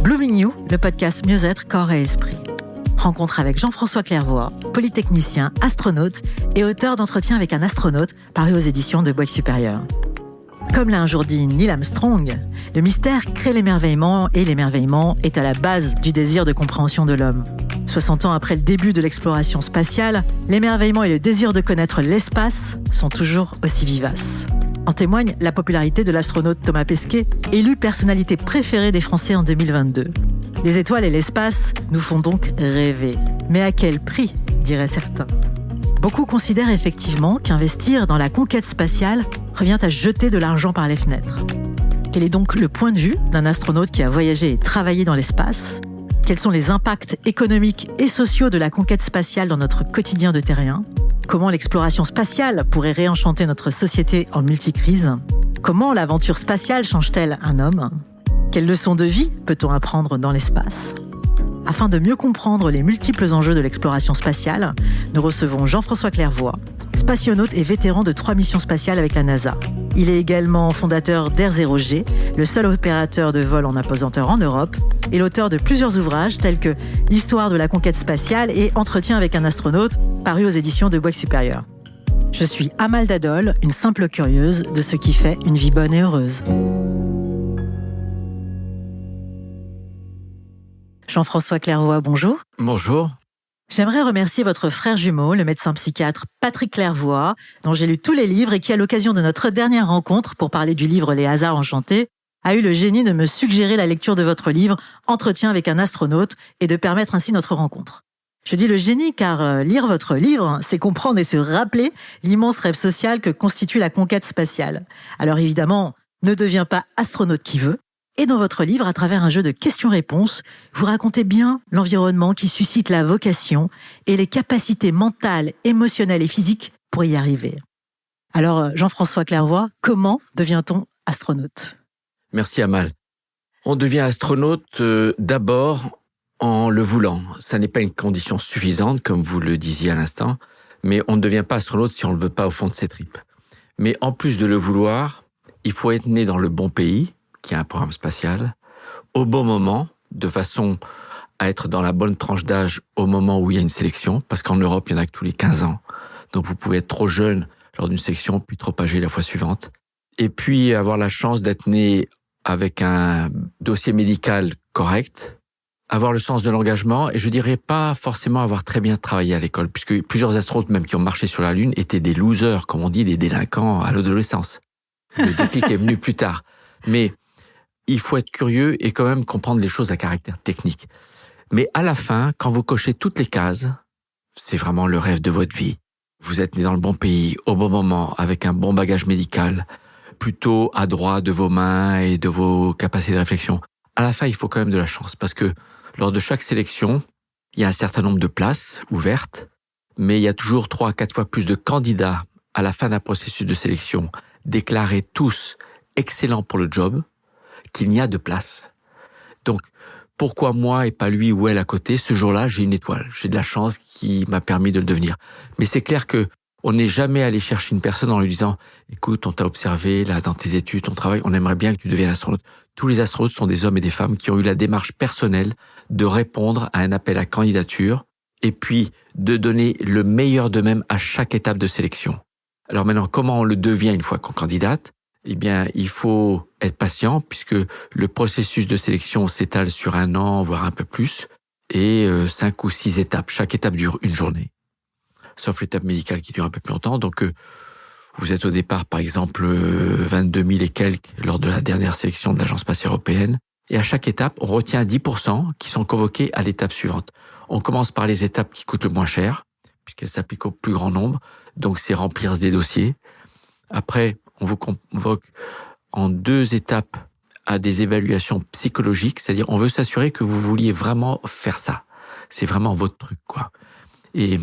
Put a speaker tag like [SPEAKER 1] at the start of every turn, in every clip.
[SPEAKER 1] Blooming You, le podcast Mieux-être, corps et esprit. Rencontre avec Jean-François Clairvoy, polytechnicien, astronaute et auteur d'Entretien avec un astronaute, paru aux éditions de Bois Supérieur. Comme l'a un jour dit Neil Armstrong, le mystère crée l'émerveillement et l'émerveillement est à la base du désir de compréhension de l'homme. 60 ans après le début de l'exploration spatiale, l'émerveillement et le désir de connaître l'espace sont toujours aussi vivaces. En témoigne la popularité de l'astronaute Thomas Pesquet, élu personnalité préférée des Français en 2022. Les étoiles et l'espace nous font donc rêver. Mais à quel prix, diraient certains ? Beaucoup considèrent effectivement qu'investir dans la conquête spatiale revient à jeter de l'argent par les fenêtres. Quel est donc le point de vue d'un astronaute qui a voyagé et travaillé dans l'espace ? Quels sont les impacts économiques et sociaux de la conquête spatiale dans notre quotidien de terrien ? Comment l'exploration spatiale pourrait réenchanter notre société en multicrise ? Comment l'aventure spatiale change-t-elle un homme ? Quelles leçons de vie peut-on apprendre dans l'espace ? Afin de mieux comprendre les multiples enjeux de l'exploration spatiale, nous recevons Jean-François Clairvoy, spationaute et vétéran de 3 missions spatiales avec la NASA. Il est également fondateur d'Air0G, le seul opérateur de vol en apesanteur en Europe, et l'auteur de plusieurs ouvrages tels que L'histoire de la conquête spatiale et Entretien avec un astronaute, paru aux éditions de Bois Supérieur. Je suis Amal Dadol, une simple curieuse de ce qui fait une vie bonne et heureuse. Jean-François Clairvoy, bonjour.
[SPEAKER 2] Bonjour.
[SPEAKER 1] J'aimerais remercier votre frère jumeau, le médecin psychiatre Patrick Clairvoy, dont j'ai lu tous les livres et qui, à l'occasion de notre dernière rencontre pour parler du livre Les hasards enchantés, a eu le génie de me suggérer la lecture de votre livre Entretien avec un astronaute et de permettre ainsi notre rencontre. Je dis le génie car lire votre livre, c'est comprendre et se rappeler l'immense rêve social que constitue la conquête spatiale. Alors évidemment, ne deviens pas astronaute qui veut. Et dans votre livre, à travers un jeu de questions-réponses, vous racontez bien l'environnement qui suscite la vocation et les capacités mentales, émotionnelles et physiques pour y arriver. Alors, Jean-François Clairvoy, comment devient-on astronaute ?
[SPEAKER 2] Merci Amal. On devient astronaute d'abord en le voulant. Ça n'est pas une condition suffisante, comme vous le disiez à l'instant, mais on ne devient pas astronaute si on ne le veut pas au fond de ses tripes. Mais en plus de le vouloir, il faut être né dans le bon pays, qui a un programme spatial, au bon moment, de façon à être dans la bonne tranche d'âge au moment où il y a une sélection, parce qu'en Europe, il y en a que tous les 15 ans. Donc vous pouvez être trop jeune lors d'une sélection, puis trop âgé la fois suivante. Et puis avoir la chance d'être né avec un dossier médical correct, avoir le sens de l'engagement, et je dirais pas forcément avoir très bien travaillé à l'école, puisque plusieurs astronautes, même qui ont marché sur la Lune, étaient des losers, comme on dit, des délinquants à l'adolescence. Le déclic est venu plus tard. Mais il faut être curieux et quand même comprendre les choses à caractère technique. Mais à la fin, quand vous cochez toutes les cases, c'est vraiment le rêve de votre vie. Vous êtes né dans le bon pays, au bon moment, avec un bon bagage médical, plutôt adroit de vos mains et de vos capacités de réflexion. À la fin, il faut quand même de la chance, parce que lors de chaque sélection, il y a un certain nombre de places ouvertes, mais il y a toujours 3 à 4 fois plus de candidats à la fin d'un processus de sélection, déclarés tous excellents pour le job, qu'il n'y a de place. Donc, pourquoi moi et pas lui ou elle à côté ? Ce jour-là, j'ai une étoile. J'ai de la chance qui m'a permis de le devenir. Mais c'est clair que on n'est jamais allé chercher une personne en lui disant « Écoute, on t'a observé là dans tes études, ton travail, on aimerait bien que tu deviennes astronaute. » Tous les astronautes sont des hommes et des femmes qui ont eu la démarche personnelle de répondre à un appel à candidature et puis de donner le meilleur d'eux-mêmes à chaque étape de sélection. Alors maintenant, comment on le devient une fois qu'on candidate ? Eh bien, il faut être patient puisque le processus de sélection s'étale sur 1 an, voire un peu plus, et 5 ou 6 étapes. Chaque étape dure une journée, sauf l'étape médicale qui dure un peu plus longtemps. Donc, vous êtes au départ, par exemple, 22 000 et quelques lors de la dernière sélection de l'Agence spatiale européenne. Et à chaque étape, on retient 10% qui sont convoqués à l'étape suivante. On commence par les étapes qui coûtent le moins cher, puisqu'elles s'appliquent au plus grand nombre. Donc, c'est remplir des dossiers. Après, on vous convoque en 2 étapes à des évaluations psychologiques, c'est-à-dire on veut s'assurer que vous vouliez vraiment faire ça. C'est vraiment votre truc, quoi. Et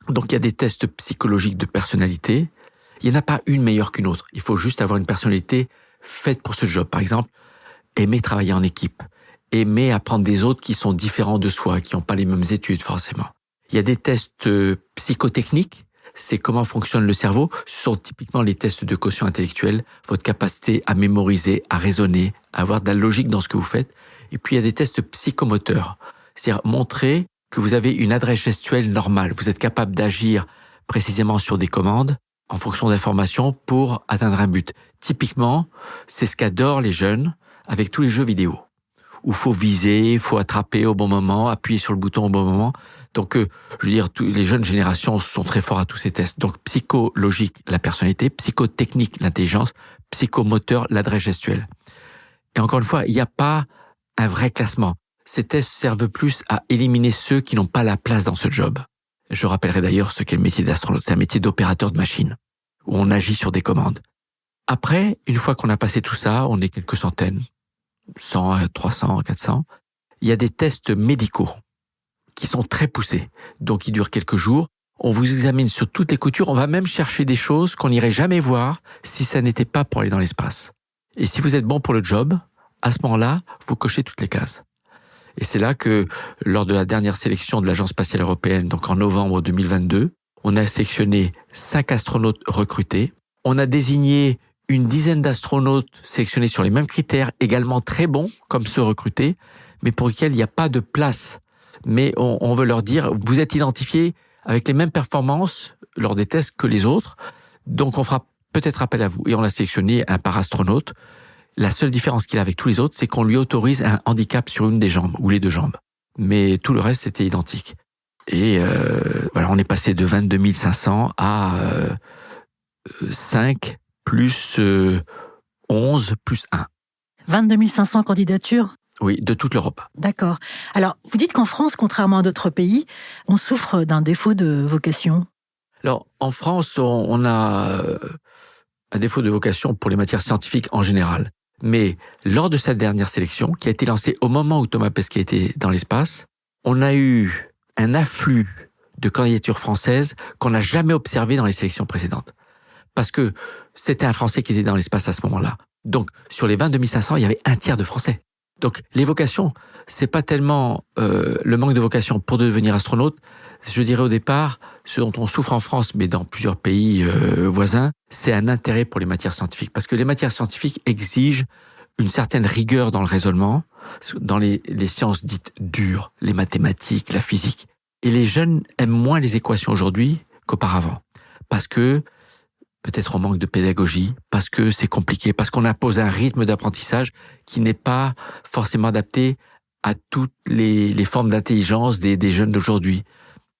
[SPEAKER 2] donc, il y a des tests psychologiques de personnalité. Il n'y en a pas une meilleure qu'une autre. Il faut juste avoir une personnalité faite pour ce job. Par exemple, aimer travailler en équipe, aimer apprendre des autres qui sont différents de soi, qui n'ont pas les mêmes études forcément. Il y a des tests psychotechniques, c'est comment fonctionne le cerveau. Ce sont typiquement les tests de quotient intellectuel, votre capacité à mémoriser, à raisonner, à avoir de la logique dans ce que vous faites. Et puis il y a des tests psychomoteurs, c'est-à-dire montrer que vous avez une adresse gestuelle normale. Vous êtes capable d'agir précisément sur des commandes en fonction d'informations pour atteindre un but. Typiquement, c'est ce qu'adorent les jeunes avec tous les jeux vidéo, où faut viser, faut attraper au bon moment, appuyer sur le bouton au bon moment. Donc, je veux dire, les jeunes générations sont très forts à tous ces tests. Donc, psychologique, la personnalité, psychotechnique, l'intelligence, psychomoteur, l'adresse gestuelle. Et encore une fois, il n'y a pas un vrai classement. Ces tests servent plus à éliminer ceux qui n'ont pas la place dans ce job. Je rappellerai d'ailleurs ce qu'est le métier d'astronaute. C'est un métier d'opérateur de machine, où on agit sur des commandes. Après, une fois qu'on a passé tout ça, on est quelques centaines, 100, 300, 400. Il y a des tests médicaux qui sont très poussés, donc ils durent quelques jours. On vous examine sur toutes les coutures, on va même chercher des choses qu'on n'irait jamais voir si ça n'était pas pour aller dans l'espace. Et si vous êtes bon pour le job, à ce moment-là, vous cochez toutes les cases. Et c'est là que, lors de la dernière sélection de l'Agence spatiale européenne, donc en novembre 2022, on a sélectionné 5 astronautes recrutés. On a désigné une dizaine d'astronautes sélectionnés sur les mêmes critères, également très bons, comme ceux recrutés, mais pour lesquels il n'y a pas de place. Mais on veut leur dire, vous êtes identifiés avec les mêmes performances lors des tests que les autres, donc on fera peut-être appel à vous. Et on a sélectionné un parastronaute. La seule différence qu'il a avec tous les autres, c'est qu'on lui autorise un handicap sur une des jambes, ou les 2 jambes. Mais tout le reste, c'était identique. Et voilà, on est passé de 22 500 à 5 plus 11 plus 1.
[SPEAKER 1] 22 500 candidatures ?
[SPEAKER 2] Oui, de toute l'Europe.
[SPEAKER 1] D'accord. Alors, vous dites qu'en France, contrairement à d'autres pays, on souffre d'un défaut de vocation.
[SPEAKER 2] Alors, en France, on a un défaut de vocation pour les matières scientifiques en général. Mais lors de cette dernière sélection, qui a été lancée au moment où Thomas Pesquet était dans l'espace, on a eu un afflux de candidatures françaises qu'on n'a jamais observé dans les sélections précédentes. Parce que c'était un Français qui était dans l'espace à ce moment-là. Donc, sur les 22 500, il y avait un tiers de Français. Donc, les vocations, c'est pas tellement le manque de vocation pour devenir astronaute. Je dirais au départ, ce dont on souffre en France, mais dans plusieurs pays voisins, c'est un intérêt pour les matières scientifiques. Parce que les matières scientifiques exigent une certaine rigueur dans le raisonnement, dans les sciences dites dures, les mathématiques, la physique. Et les jeunes aiment moins les équations aujourd'hui qu'auparavant. Parce que peut-être on manque de pédagogie, parce que c'est compliqué, parce qu'on impose un rythme d'apprentissage qui n'est pas forcément adapté à toutes les formes d'intelligence des jeunes d'aujourd'hui,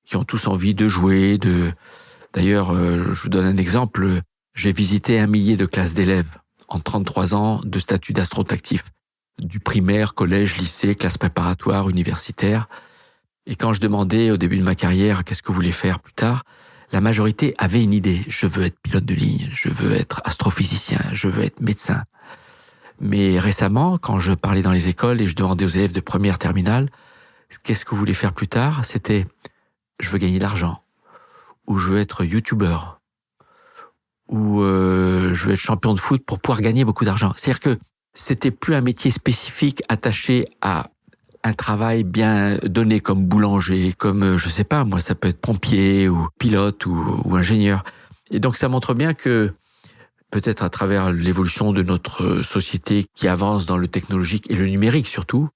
[SPEAKER 2] qui ont tous envie de jouer. D'ailleurs, je vous donne un exemple. J'ai visité 1 millier de classes d'élèves en 33 ans de statut d'astronaute actif, du primaire, collège, lycée, classe préparatoire, universitaire. Et quand je demandais au début de ma carrière qu'est-ce que vous voulez faire plus tard, la majorité avait une idée. Je veux être pilote de ligne, je veux être astrophysicien, je veux être médecin. Mais récemment, quand je parlais dans les écoles et je demandais aux élèves de première terminale, qu'est-ce que vous voulez faire plus tard, c'était je veux gagner de l'argent, ou je veux être youtubeur, ou je veux être champion de foot pour pouvoir gagner beaucoup d'argent. C'est-à-dire que c'était plus un métier spécifique attaché à un travail bien donné comme boulanger, comme, je sais pas, moi, ça peut être pompier ou pilote ou ingénieur. Et donc, ça montre bien que, peut-être à travers l'évolution de notre société qui avance dans le technologique et le numérique surtout,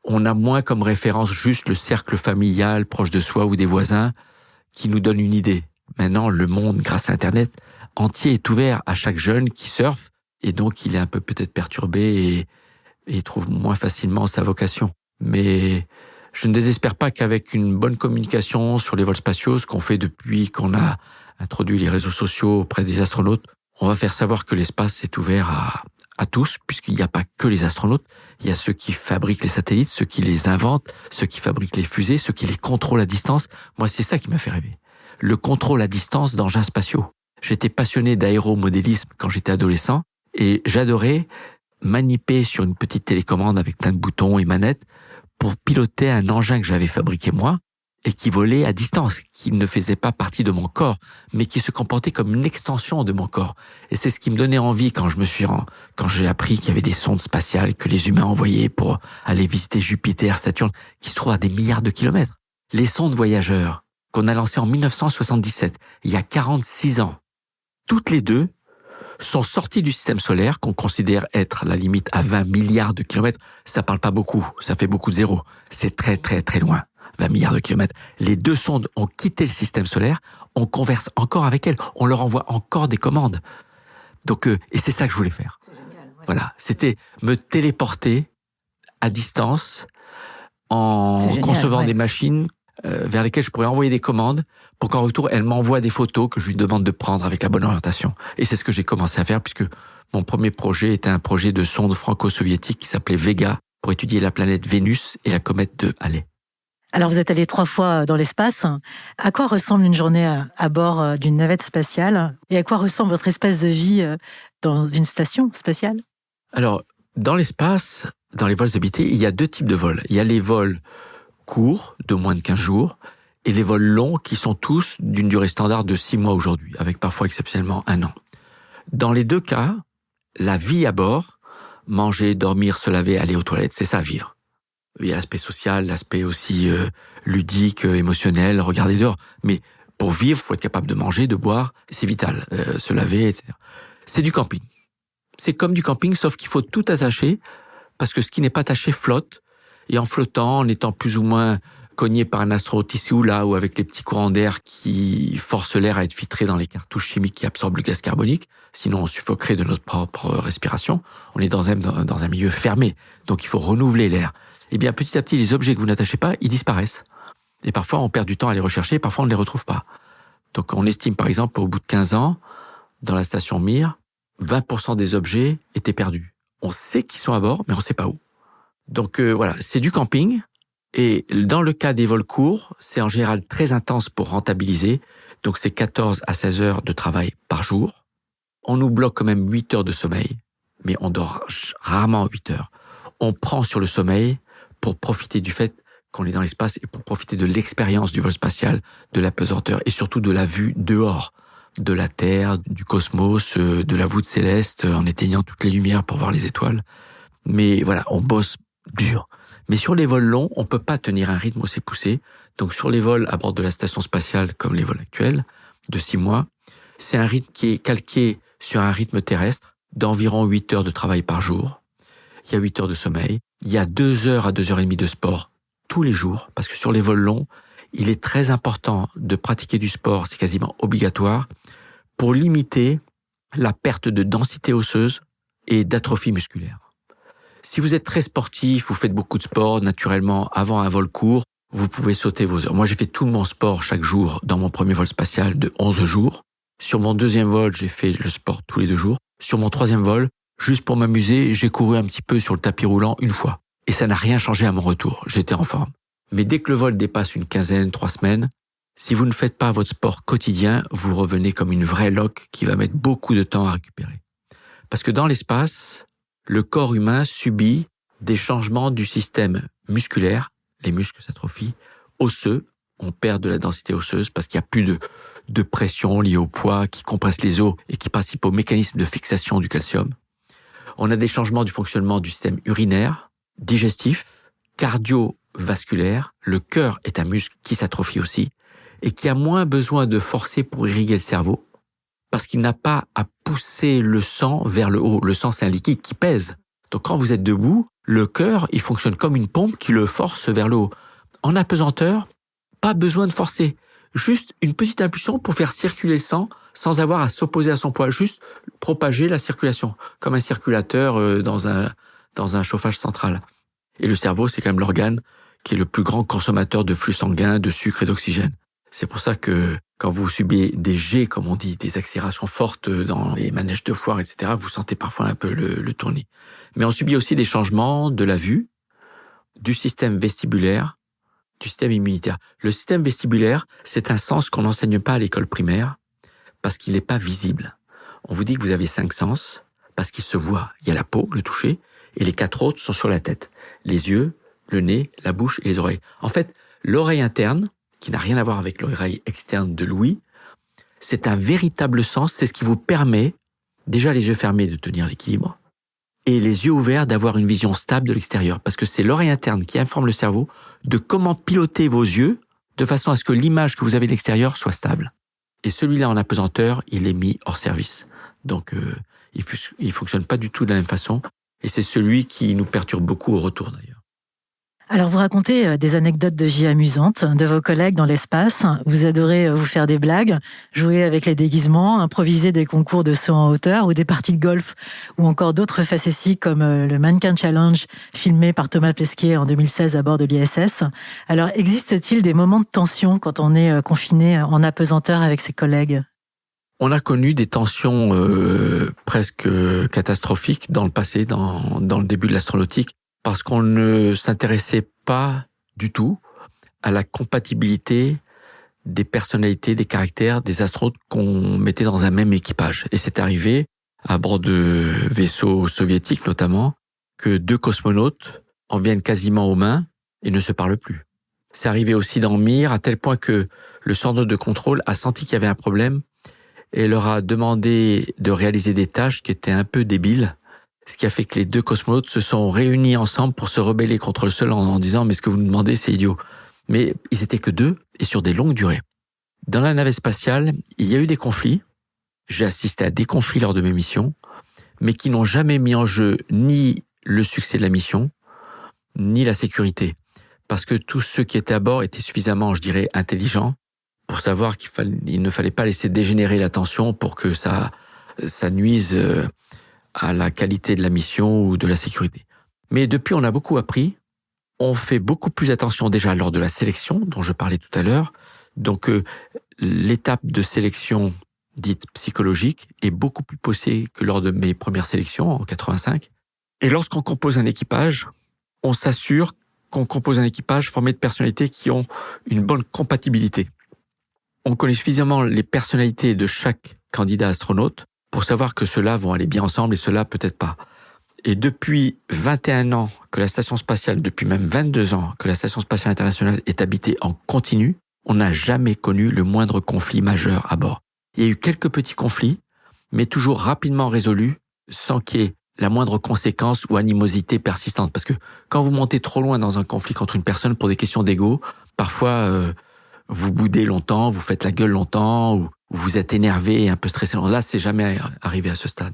[SPEAKER 2] on a moins comme référence juste le cercle familial proche de soi ou des voisins qui nous donne une idée. Maintenant, le monde, grâce à Internet, entier est ouvert à chaque jeune qui surfe et donc il est un peu peut-être perturbé et trouve moins facilement sa vocation. Mais je ne désespère pas qu'avec une bonne communication sur les vols spatiaux, ce qu'on fait depuis qu'on a introduit les réseaux sociaux auprès des astronautes, on va faire savoir que l'espace est ouvert à tous, puisqu'il n'y a pas que les astronautes. Il y a ceux qui fabriquent les satellites, ceux qui les inventent, ceux qui fabriquent les fusées, ceux qui les contrôlent à distance. Moi, c'est ça qui m'a fait rêver. Le contrôle à distance d'engins spatiaux. J'étais passionné d'aéromodélisme quand j'étais adolescent et j'adorais maniper sur une petite télécommande avec plein de boutons et manettes pour piloter un engin que j'avais fabriqué moi et qui volait à distance, qui ne faisait pas partie de mon corps, mais qui se comportait comme une extension de mon corps. Et c'est ce qui me donnait envie quand j'ai appris qu'il y avait des sondes spatiales que les humains envoyaient pour aller visiter Jupiter, Saturne, qui se trouvent à des milliards de kilomètres. Les sondes voyageurs, qu'on a lancée en 1977, il y a 46 ans. Toutes les deux sont sorties du système solaire, qu'on considère être la limite à 20 milliards de kilomètres. Ça parle pas beaucoup, ça fait beaucoup de zéros. C'est très très très loin, 20 milliards de kilomètres. Les deux sondes ont quitté le système solaire, on converse encore avec elles, on leur envoie encore des commandes. Donc, et c'est ça que je voulais faire.
[SPEAKER 1] C'est génial, ouais.
[SPEAKER 2] Voilà, c'était me téléporter à distance en concevant des machines vers lesquelles je pourrais envoyer des commandes pour qu'en retour, elle m'envoie des photos que je lui demande de prendre avec la bonne orientation. Et c'est ce que j'ai commencé à faire puisque mon premier projet était un projet de sonde franco-soviétique qui s'appelait Vega pour étudier la planète Vénus et la comète de Halley.
[SPEAKER 1] Alors vous êtes allé 3 fois dans l'espace. À quoi ressemble une journée à bord d'une navette spatiale et à quoi ressemble votre espace de vie dans une station spatiale?
[SPEAKER 2] Alors, dans l'espace, dans les vols habités, il y a 2 types de vols. Il y a les vols courts, de moins de 15 jours, et les vols longs qui sont tous d'une durée standard de 6 mois aujourd'hui, avec parfois exceptionnellement 1 an. Dans les 2 cas, la vie à bord, manger, dormir, se laver, aller aux toilettes, c'est ça, vivre. Il y a l'aspect social, l'aspect aussi ludique, émotionnel, regarder dehors. Mais pour vivre, il faut être capable de manger, de boire, c'est vital, se laver, etc. C'est du camping. C'est comme du camping, sauf qu'il faut tout attacher, parce que ce qui n'est pas attaché flotte, et en flottant, en étant plus ou moins cogné par un astronaute ici ou là, ou avec les petits courants d'air qui forcent l'air à être filtré dans les cartouches chimiques qui absorbent le gaz carbonique, sinon on suffoquerait de notre propre respiration. On est dans un milieu fermé, donc il faut renouveler l'air. Eh bien, petit à petit, les objets que vous n'attachez pas, ils disparaissent. Et parfois, on perd du temps à les rechercher, parfois on ne les retrouve pas. Donc on estime, par exemple, au bout de 15 ans, dans la station Mir, 20% des objets étaient perdus. On sait qu'ils sont à bord, mais on ne sait pas où. Donc voilà, c'est du camping. Et dans le cas des vols courts, c'est en général très intense pour rentabiliser. Donc c'est 14 à 16 heures de travail par jour. On nous bloque quand même 8 heures de sommeil, mais on dort rarement 8 heures. On prend sur le sommeil pour profiter du fait qu'on est dans l'espace et pour profiter de l'expérience du vol spatial, de la pesanteur et surtout de la vue dehors, de la Terre, du cosmos, de la voûte céleste, en éteignant toutes les lumières pour voir les étoiles. Mais voilà, on bosse dur. Mais sur les vols longs, on peut pas tenir un rythme aussi poussé. Donc sur les vols à bord de la station spatiale, comme les vols actuels, de 6 mois, c'est un rythme qui est calqué sur un rythme terrestre d'environ 8 heures de travail par jour. Il y a 8 heures de sommeil. Il y a 2 heures à 2 heures et demie de sport tous les jours, parce que sur les vols longs, il est très important de pratiquer du sport, c'est quasiment obligatoire, pour limiter la perte de densité osseuse et d'atrophie musculaire. Si vous êtes très sportif, vous faites beaucoup de sport, naturellement, avant un vol court, vous pouvez sauter vos heures. Moi, j'ai fait tout mon sport chaque jour dans mon premier vol spatial de 11 jours. Sur mon deuxième vol, j'ai fait le sport tous les 2 jours. Sur mon troisième vol, juste pour m'amuser, j'ai couru un petit peu sur le tapis roulant 1 fois. Et ça n'a rien changé à mon retour. J'étais en forme. Mais dès que le vol dépasse une quinzaine, 3 semaines, si vous ne faites pas votre sport quotidien, vous revenez comme une vraie loque qui va mettre beaucoup de temps à récupérer. Parce que dans l'espace, le corps humain subit des changements du système musculaire, les muscles s'atrophient, osseux, on perd de la densité osseuse parce qu'il n'y a plus de pression liée au poids qui compresse les os et qui participe au mécanisme de fixation du calcium. On a des changements du fonctionnement du système urinaire, digestif, cardiovasculaire. Le cœur est un muscle qui s'atrophie aussi et qui a moins besoin de forcer pour irriguer le cerveau parce qu'il n'a pas à pousser le sang vers le haut. Le sang, c'est un liquide qui pèse. Donc quand vous êtes debout, le cœur, il fonctionne comme une pompe qui le force vers le haut. En apesanteur, pas besoin de forcer. Juste une petite impulsion pour faire circuler le sang sans avoir à s'opposer à son poids. Juste propager la circulation, comme un circulateur dans un chauffage central. Et le cerveau, c'est quand même l'organe qui est le plus grand consommateur de flux sanguin, de sucre et d'oxygène. C'est pour ça que quand vous subissez des jets, comme on dit, des accélérations fortes dans les manèges de foire, etc., vous sentez parfois un peu le tournis. Mais on subit aussi des changements de la vue, du système vestibulaire, du système immunitaire. Le système vestibulaire, c'est un sens qu'on n'enseigne pas à l'école primaire parce qu'il n'est pas visible. On vous dit que vous avez 5 sens parce qu'il se voit. Il y a la peau, le toucher, et les 4 autres sont sur la tête. Les yeux, le nez, la bouche et les oreilles. En fait, l'oreille interne, qui n'a rien à voir avec l'oreille externe de l'ouïe, c'est un véritable sens, c'est ce qui vous permet, déjà les yeux fermés, de tenir l'équilibre, et les yeux ouverts d'avoir une vision stable de l'extérieur, parce que c'est l'oreille interne qui informe le cerveau de comment piloter vos yeux de façon à ce que l'image que vous avez de l'extérieur soit stable. Et celui-là en apesanteur, il est mis hors service. Donc, il fonctionne pas du tout de la même façon. Et c'est celui qui nous perturbe beaucoup au retour, d'ailleurs.
[SPEAKER 1] Alors, vous racontez des anecdotes de vie amusantes de vos collègues dans l'espace. Vous adorez vous faire des blagues, jouer avec les déguisements, improviser des concours de saut en hauteur ou des parties de golf, ou encore d'autres facéties comme le Mannequin Challenge, filmé par Thomas Pesquet en 2016 à bord de l'ISS. Alors, existe-t-il des moments de tension quand on est confiné en apesanteur avec ses collègues ?
[SPEAKER 2] On a connu des tensions presque catastrophiques dans le passé, dans le début de l'astronautique, parce qu'on ne s'intéressait pas du tout à la compatibilité des personnalités, des caractères, des astronautes qu'on mettait dans un même équipage. Et c'est arrivé, à bord de vaisseaux soviétiques notamment, que 2 cosmonautes en viennent quasiment aux mains et ne se parlent plus. C'est arrivé aussi dans Mir, à tel point que le centre de contrôle a senti qu'il y avait un problème et leur a demandé de réaliser des tâches qui étaient un peu débiles, ce qui a fait que les 2 cosmonautes se sont réunis ensemble pour se rebeller contre le sol en disant « mais ce que vous nous demandez, c'est idiot ». Mais ils étaient que 2 et sur des longues durées. Dans la navette spatiale, il y a eu des conflits. J'ai assisté à des conflits lors de mes missions, mais qui n'ont jamais mis en jeu ni le succès de la mission, ni la sécurité. Parce que tous ceux qui étaient à bord étaient suffisamment, je dirais, intelligents pour savoir qu'il ne fallait pas laisser dégénérer la tension pour que ça nuise à la qualité de la mission ou de la sécurité. Mais depuis, on a beaucoup appris. On fait beaucoup plus attention déjà lors de la sélection, dont je parlais tout à l'heure. Donc, l'étape de sélection dite psychologique est beaucoup plus poussée que lors de mes premières sélections en 85. Et lorsqu'on compose un équipage, on s'assure qu'on compose un équipage formé de personnalités qui ont une bonne compatibilité. On connaît suffisamment les personnalités de chaque candidat astronaute pour savoir que ceux-là vont aller bien ensemble et ceux-là peut-être pas. Et depuis 21 ans que la station spatiale, depuis même 22 ans que la station spatiale internationale est habitée en continu, on n'a jamais connu le moindre conflit majeur à bord. Il y a eu quelques petits conflits, mais toujours rapidement résolus, sans qu'il y ait la moindre conséquence ou animosité persistante. Parce que quand vous montez trop loin dans un conflit contre une personne pour des questions d'ego, parfois vous boudez longtemps, vous faites la gueule longtemps, ou vous êtes énervé et un peu stressé. Là, c'est jamais arrivé à ce stade.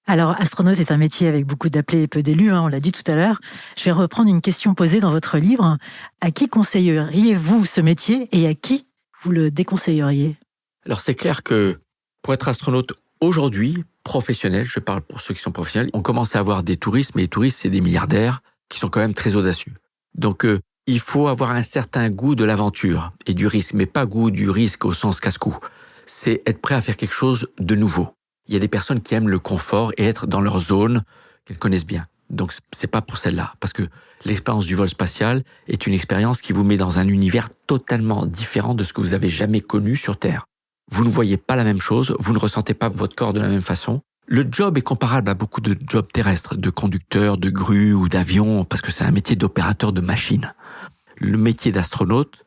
[SPEAKER 1] Alors, astronaute est un métier avec beaucoup d'appelés et peu d'élus, on l'a dit tout à l'heure. Je vais reprendre une question posée dans votre livre. À qui conseilleriez-vous ce métier et à qui vous le déconseilleriez ?
[SPEAKER 2] Alors, c'est clair que pour être astronaute aujourd'hui, professionnel, je parle pour ceux qui sont professionnels, on commence à avoir des touristes, mais les touristes, c'est des milliardaires qui sont quand même très audacieux. Donc, il faut avoir un certain goût de l'aventure et du risque, mais pas goût du risque au sens casse-cou. C'est être prêt à faire quelque chose de nouveau. Il y a des personnes qui aiment le confort et être dans leur zone qu'elles connaissent bien. Donc, c'est pas pour celle-là. Parce que l'expérience du vol spatial est une expérience qui vous met dans un univers totalement différent de ce que vous avez jamais connu sur Terre. Vous ne voyez pas la même chose, vous ne ressentez pas votre corps de la même façon. Le job est comparable à beaucoup de jobs terrestres, de conducteur, de grue ou d'avion, parce que c'est un métier d'opérateur de machine. Le métier d'astronaute,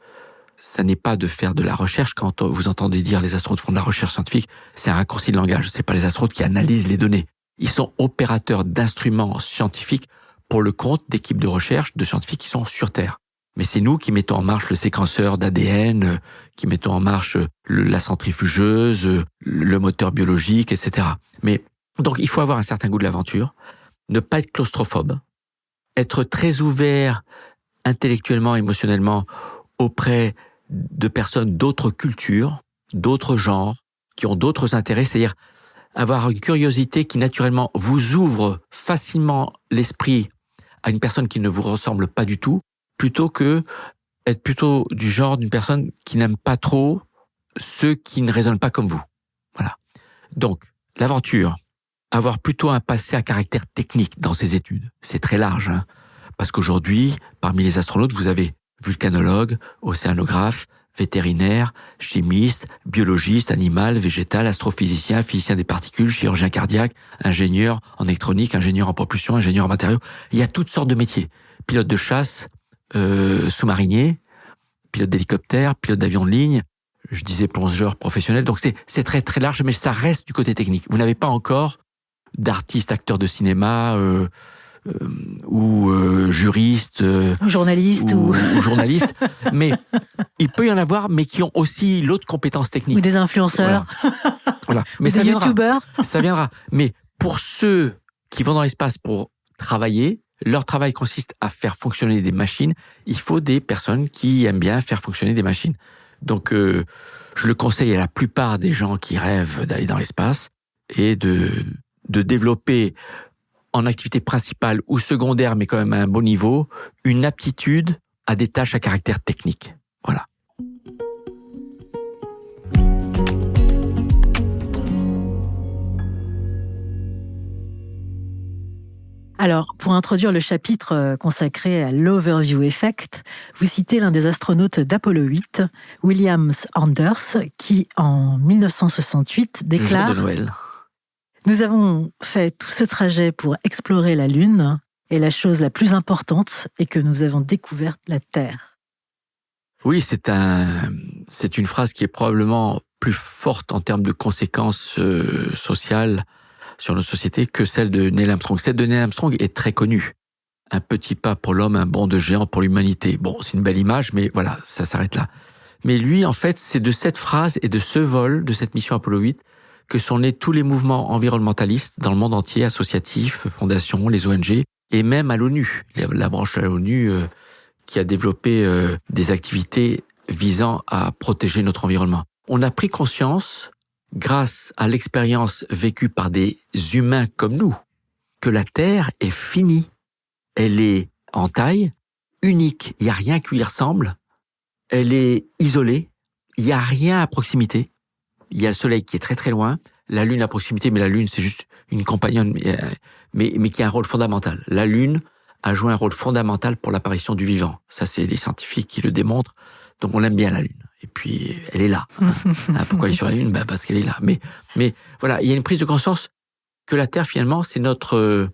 [SPEAKER 2] ça n'est pas de faire de la recherche. Quand vous entendez dire les astronautes font de la recherche scientifique, c'est un raccourci de langage. C'est pas les astronautes qui analysent les données. Ils sont opérateurs d'instruments scientifiques pour le compte d'équipes de recherche de scientifiques qui sont sur Terre. Mais c'est nous qui mettons en marche le séquenceur d'ADN, qui mettons en marche la centrifugeuse, le moteur biologique, etc. Mais donc il faut avoir un certain goût de l'aventure, ne pas être claustrophobe, être très ouvert intellectuellement, émotionnellement auprès de personnes d'autres cultures, d'autres genres, qui ont d'autres intérêts, c'est-à-dire avoir une curiosité qui naturellement vous ouvre facilement l'esprit à une personne qui ne vous ressemble pas du tout, plutôt que être plutôt du genre d'une personne qui n'aime pas trop ceux qui ne raisonnent pas comme vous. Voilà. Donc, l'aventure, avoir plutôt un passé à caractère technique dans ses études, c'est très large, parce qu'aujourd'hui, parmi les astronautes, vous avez vulcanologue, océanographe, vétérinaire, chimiste, biologiste, animal, végétal, astrophysicien, physicien des particules, chirurgien cardiaque, ingénieur en électronique, ingénieur en propulsion, ingénieur en matériaux. Il y a toutes sortes de métiers. Pilote de chasse, sous-marinier, pilote d'hélicoptère, pilote d'avion de ligne, je disais plongeur professionnel. Donc c'est très très large, mais ça reste du côté technique. Vous n'avez pas encore d'artiste, acteur de cinéma, ou juriste,
[SPEAKER 1] journaliste
[SPEAKER 2] ou journaliste, mais Il peut y en avoir, mais qui ont aussi l'autre compétence technique.
[SPEAKER 1] Ou des influenceurs.
[SPEAKER 2] Voilà. Mais
[SPEAKER 1] ou des youtubeurs.
[SPEAKER 2] Ça viendra. Mais pour ceux qui vont dans l'espace pour travailler, leur travail consiste à faire fonctionner des machines. Il faut des personnes qui aiment bien faire fonctionner des machines. Donc, je le conseille à la plupart des gens qui rêvent d'aller dans l'espace et de développer en activité principale ou secondaire, mais quand même à un bon niveau, une aptitude à des tâches à caractère technique. Voilà.
[SPEAKER 1] Alors, pour introduire le chapitre consacré à l'Overview Effect, vous citez l'un des astronautes d'Apollo 8, William Anders, qui, en 1968, déclare...
[SPEAKER 2] Le jour de Noël.
[SPEAKER 1] Nous avons fait tout ce trajet pour explorer la Lune, et la chose la plus importante est que nous avons découvert la Terre.
[SPEAKER 2] Oui, c'est une phrase qui est probablement plus forte en termes de conséquences sociales sur notre société que celle de Neil Armstrong. Celle de Neil Armstrong est très connue. Un petit pas pour l'homme, un bond de géant pour l'humanité. Bon, c'est une belle image, mais voilà, ça s'arrête là. Mais lui, en fait, c'est de cette phrase et de ce vol, de cette mission Apollo 8, que sont nés tous les mouvements environnementalistes dans le monde entier, associatifs, fondations, les ONG, et même à l'ONU, la branche de l'ONU qui a développé des activités visant à protéger notre environnement. On a pris conscience, grâce à l'expérience vécue par des humains comme nous, que la Terre est finie. Elle est en taille, unique, il n'y a rien qui lui ressemble, elle est isolée, il n'y a rien à proximité. Il y a le Soleil qui est très très loin, la Lune à proximité, mais la Lune c'est juste une compagnonne, mais qui a un rôle fondamental. La Lune a joué un rôle fondamental pour l'apparition du vivant. Ça, c'est les scientifiques qui le démontrent. Donc on aime bien la Lune. Et puis elle est là. Pourquoi elle est sur la Lune ? Parce qu'elle est là. Mais voilà, il y a une prise de conscience que la Terre finalement c'est notre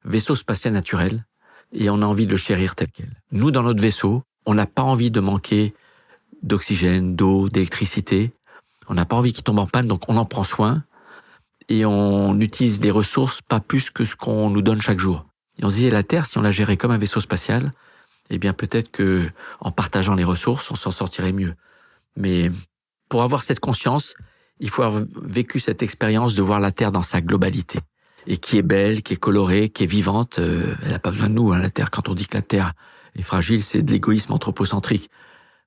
[SPEAKER 2] vaisseau spatial naturel et on a envie de le chérir tel quel. Nous, dans notre vaisseau, on n'a pas envie de manquer d'oxygène, d'eau, d'électricité. On n'a pas envie qu'il tombe en panne, donc on en prend soin et on utilise des ressources pas plus que ce qu'on nous donne chaque jour. Et on se disait, la Terre, si on la gérait comme un vaisseau spatial, eh bien peut-être que en partageant les ressources, on s'en sortirait mieux. Mais pour avoir cette conscience, il faut avoir vécu cette expérience de voir la Terre dans sa globalité. Et qui est belle, qui est colorée, qui est vivante. Elle n'a pas besoin de nous, la Terre. Quand on dit que la Terre est fragile, c'est de l'égoïsme anthropocentrique.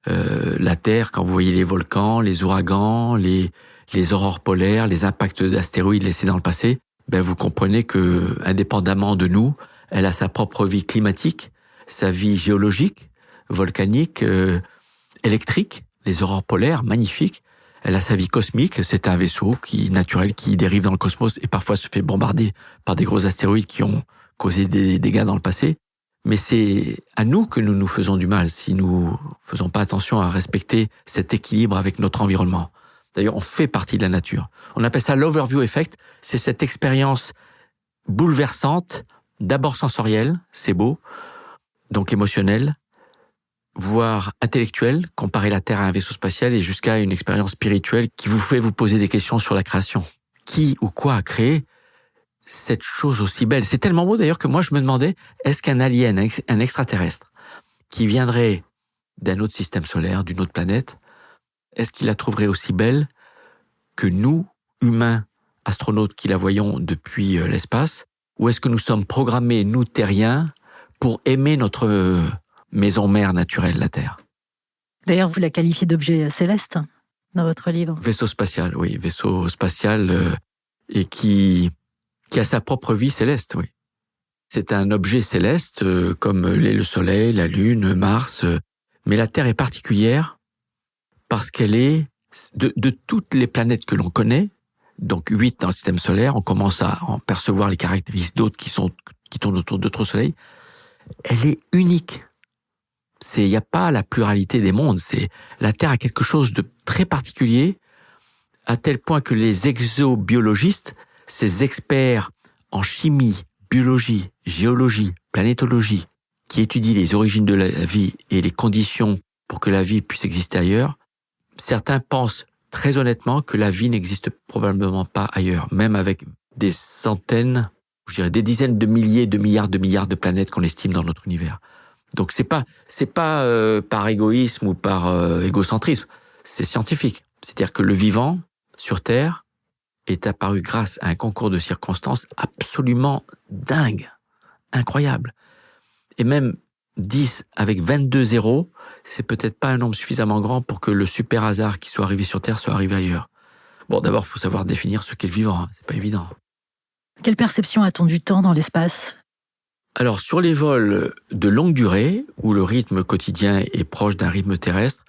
[SPEAKER 2] La Terre, quand vous voyez les volcans, les ouragans, les aurores polaires, les impacts d'astéroïdes laissés dans le passé, vous comprenez que, indépendamment de nous, elle a sa propre vie climatique, sa vie géologique, volcanique, électrique, les aurores polaires, magnifiques. Elle a sa vie cosmique, c'est un vaisseau naturel qui dérive dans le cosmos et parfois se fait bombarder par des gros astéroïdes qui ont causé des dégâts dans le passé. Mais c'est à nous que nous nous faisons du mal si nous faisons pas attention à respecter cet équilibre avec notre environnement. D'ailleurs, on fait partie de la nature. On appelle ça l'overview effect. C'est cette expérience bouleversante, d'abord sensorielle, c'est beau, donc émotionnelle, voire intellectuelle, comparer la Terre à un vaisseau spatial et jusqu'à une expérience spirituelle qui vous fait vous poser des questions sur la création. Qui ou quoi a créé cette chose aussi belle? C'est tellement beau d'ailleurs que moi je me demandais, est-ce qu'un alien, un extraterrestre, qui viendrait d'un autre système solaire, d'une autre planète, est-ce qu'il la trouverait aussi belle que nous, humains, astronautes qui la voyons depuis l'espace, ou est-ce que nous sommes programmés, nous terriens, pour aimer notre maison mère naturelle, la Terre?
[SPEAKER 1] D'ailleurs, vous la qualifiez d'objet céleste dans votre livre.
[SPEAKER 2] Vaisseau spatial, oui, vaisseau spatial et qui a sa propre vie céleste, oui. C'est un objet céleste comme l'est le Soleil, la Lune, Mars, mais la Terre est particulière parce qu'elle est, de toutes les planètes que l'on connaît, donc 8 dans le système solaire, on commence à en percevoir les caractéristiques d'autres qui tournent autour d'autres soleils, elle est unique. Il n'y a pas la pluralité des mondes. La Terre a quelque chose de très particulier, à tel point que les exobiologistes, ces experts en chimie, biologie, géologie, planétologie, qui étudient les origines de la vie et les conditions pour que la vie puisse exister ailleurs, certains pensent très honnêtement que la vie n'existe probablement pas ailleurs, même avec des centaines, je dirais des dizaines de milliers, de milliards de planètes qu'on estime dans notre univers. Donc c'est pas par égoïsme ou par égocentrisme, c'est scientifique. C'est-à-dire que le vivant sur Terre est apparu grâce à un concours de circonstances absolument dingue, incroyable. Et même 10 avec 22 zéros, c'est peut-être pas un nombre suffisamment grand pour que le super hasard qui soit arrivé sur Terre soit arrivé ailleurs. Bon, d'abord, il faut savoir définir ce qu'est le vivant, hein. C'est pas évident.
[SPEAKER 1] Quelle perception a-t-on du temps dans l'espace ?
[SPEAKER 2] Alors, sur les vols de longue durée, où le rythme quotidien est proche d'un rythme terrestre,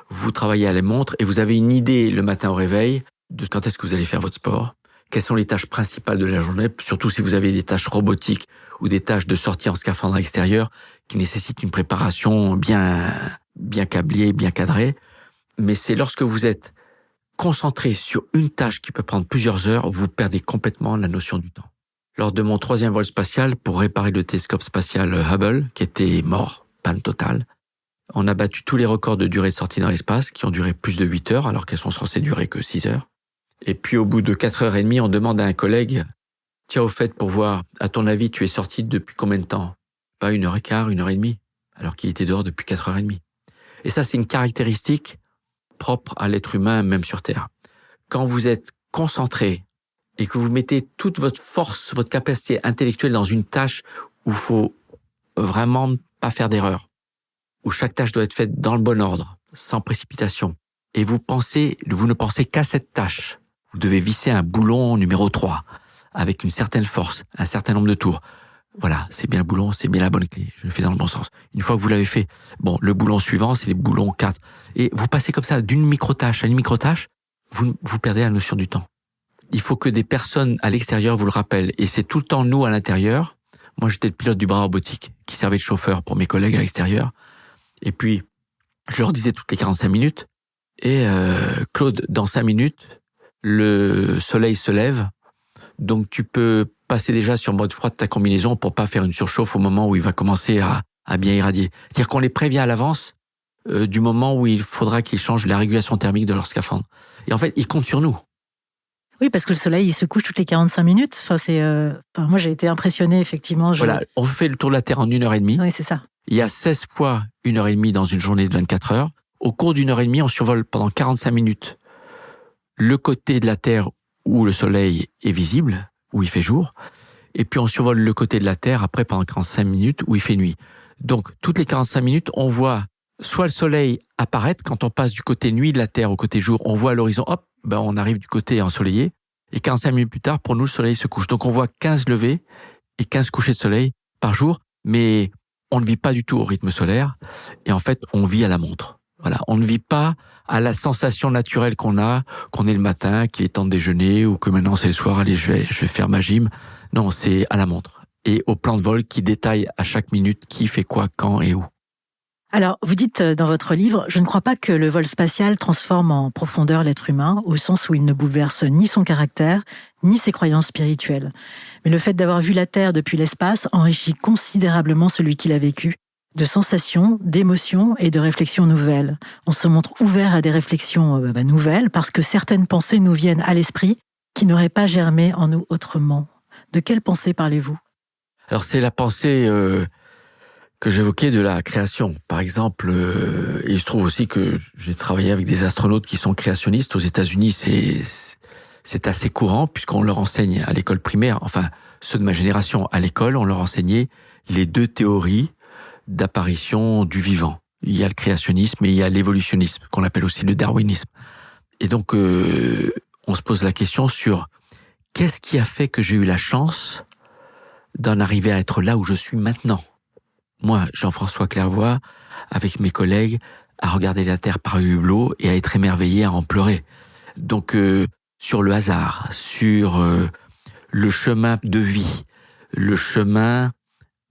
[SPEAKER 2] vous travaillez à la montre et vous avez une idée le matin au réveil de quand est-ce que vous allez faire votre sport, quelles sont les tâches principales de la journée, surtout si vous avez des tâches robotiques ou des tâches de sortie en scaphandre extérieur qui nécessitent une préparation bien câblée, bien cadrée. Mais c'est lorsque vous êtes concentré sur une tâche qui peut prendre plusieurs heures, vous perdez complètement la notion du temps. Lors de mon 3e vol spatial pour réparer le télescope spatial Hubble, qui était mort, panne totale, on a battu tous les records de durée de sortie dans l'espace, qui ont duré plus de 8 heures, alors qu'elles sont censées durer que 6 heures. Et puis au bout de 4h30, on demande à un collègue, tiens, au fait, pour voir, à ton avis, tu es sorti depuis combien de temps ? Pas 1h15, 1h30, alors qu'il était dehors depuis 4h30. Et ça, c'est une caractéristique propre à l'être humain, même sur Terre. Quand vous êtes concentré et que vous mettez toute votre force, votre capacité intellectuelle dans une tâche où il faut vraiment pas faire d'erreur, où chaque tâche doit être faite dans le bon ordre, sans précipitation, et vous ne pensez qu'à cette tâche, vous devez visser un boulon numéro 3, avec une certaine force, un certain nombre de tours. Voilà, c'est bien le boulon, c'est bien la bonne clé, je le fais dans le bon sens. Une fois que vous l'avez fait, bon, le boulon suivant, c'est les boulons 4. Et vous passez comme ça d'une micro-tâche à une micro-tâche, vous perdez la notion du temps. Il faut que des personnes à l'extérieur vous le rappellent. Et c'est tout le temps nous à l'intérieur. Moi, j'étais le pilote du bras robotique qui servait de chauffeur pour mes collègues à l'extérieur. Et puis, je leur disais toutes les 45 minutes, et Claude, dans 5 minutes, le soleil se lève, donc tu peux passer déjà sur mode froid de ta combinaison pour pas faire une surchauffe au moment où il va commencer à bien irradier. C'est-à-dire qu'on les prévient à l'avance du moment où il faudra qu'ils changent la régulation thermique de leur scaphandre. Et en fait, ils comptent sur nous.
[SPEAKER 1] Oui, parce que le soleil, il se couche toutes les 45 minutes. Moi, j'ai été impressionné, effectivement.
[SPEAKER 2] Voilà, on fait le tour de la Terre en 1h30.
[SPEAKER 1] Oui, c'est ça.
[SPEAKER 2] Il y a 16 fois 1h30 dans une journée de 24 heures. Au cours d'1h30, on survole pendant 45 minutes le côté de la Terre où le soleil est visible, où il fait jour, et puis on survole le côté de la Terre après pendant 45 minutes où il fait nuit. Donc, toutes les 45 minutes, on voit soit le soleil apparaître, quand on passe du côté nuit de la Terre au côté jour, on voit à l'horizon, hop, on arrive du côté ensoleillé, et 45 minutes plus tard, pour nous, le soleil se couche. Donc on voit 15 levées et 15 couchers de soleil par jour, mais on ne vit pas du tout au rythme solaire, et en fait, on vit à la montre. Voilà, on ne vit pas à la sensation naturelle qu'on est le matin, qu'il est temps de déjeuner, ou que maintenant c'est le soir, allez, je vais faire ma gym. Non, c'est à la montre. Et au plan de vol qui détaille à chaque minute qui fait quoi, quand et où.
[SPEAKER 1] Alors, vous dites dans votre livre, je ne crois pas que le vol spatial transforme en profondeur l'être humain, au sens où il ne bouleverse ni son caractère, ni ses croyances spirituelles. Mais le fait d'avoir vu la Terre depuis l'espace enrichit considérablement celui qui l'a vécu, de sensations, d'émotions et de réflexions nouvelles. On se montre ouvert à des réflexions nouvelles parce que certaines pensées nous viennent à l'esprit qui n'auraient pas germé en nous autrement. De quelle pensée parlez-vous ?
[SPEAKER 2] Alors, c'est la pensée que j'évoquais de la création. Par exemple, et il se trouve aussi que j'ai travaillé avec des astronautes qui sont créationnistes. Aux États-Unis, c'est assez courant puisqu'on leur enseigne à l'école primaire, enfin ceux de ma génération à l'école, on leur enseignait les 2 théories d'apparition du vivant. Il y a le créationnisme et il y a l'évolutionnisme, qu'on appelle aussi le darwinisme. Et donc, on se pose la question sur qu'est-ce qui a fait que j'ai eu la chance d'en arriver à être là où je suis maintenant. Moi, Jean-François Clairvoy, avec mes collègues, à regarder la Terre par le hublot et à être émerveillé, à en pleurer. Donc, sur le hasard, sur le chemin de vie, le chemin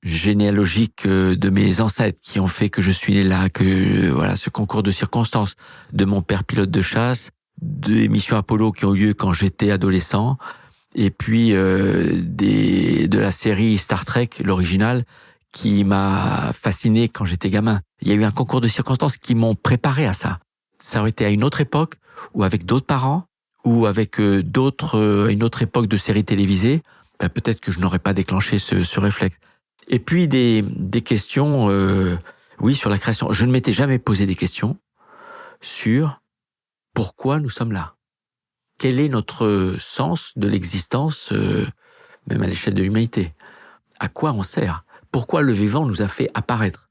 [SPEAKER 2] généalogique de mes ancêtres qui ont fait que je suis né là, que voilà, ce concours de circonstances, de mon père pilote de chasse, des missions Apollo qui ont eu lieu quand j'étais adolescent, et puis de la série Star Trek, l'original, qui m'a fasciné quand j'étais gamin. Il y a eu un concours de circonstances qui m'ont préparé à ça. Ça aurait été à une autre époque, ou avec d'autres parents, ou avec une autre époque de série télévisée, peut-être que je n'aurais pas déclenché ce réflexe. Et puis des questions, oui, sur la création. Je ne m'étais jamais posé des questions sur pourquoi nous sommes là. Quel est notre sens de l'existence, même à l'échelle de l'humanité? À quoi on sert? Pourquoi le vivant nous a fait apparaître?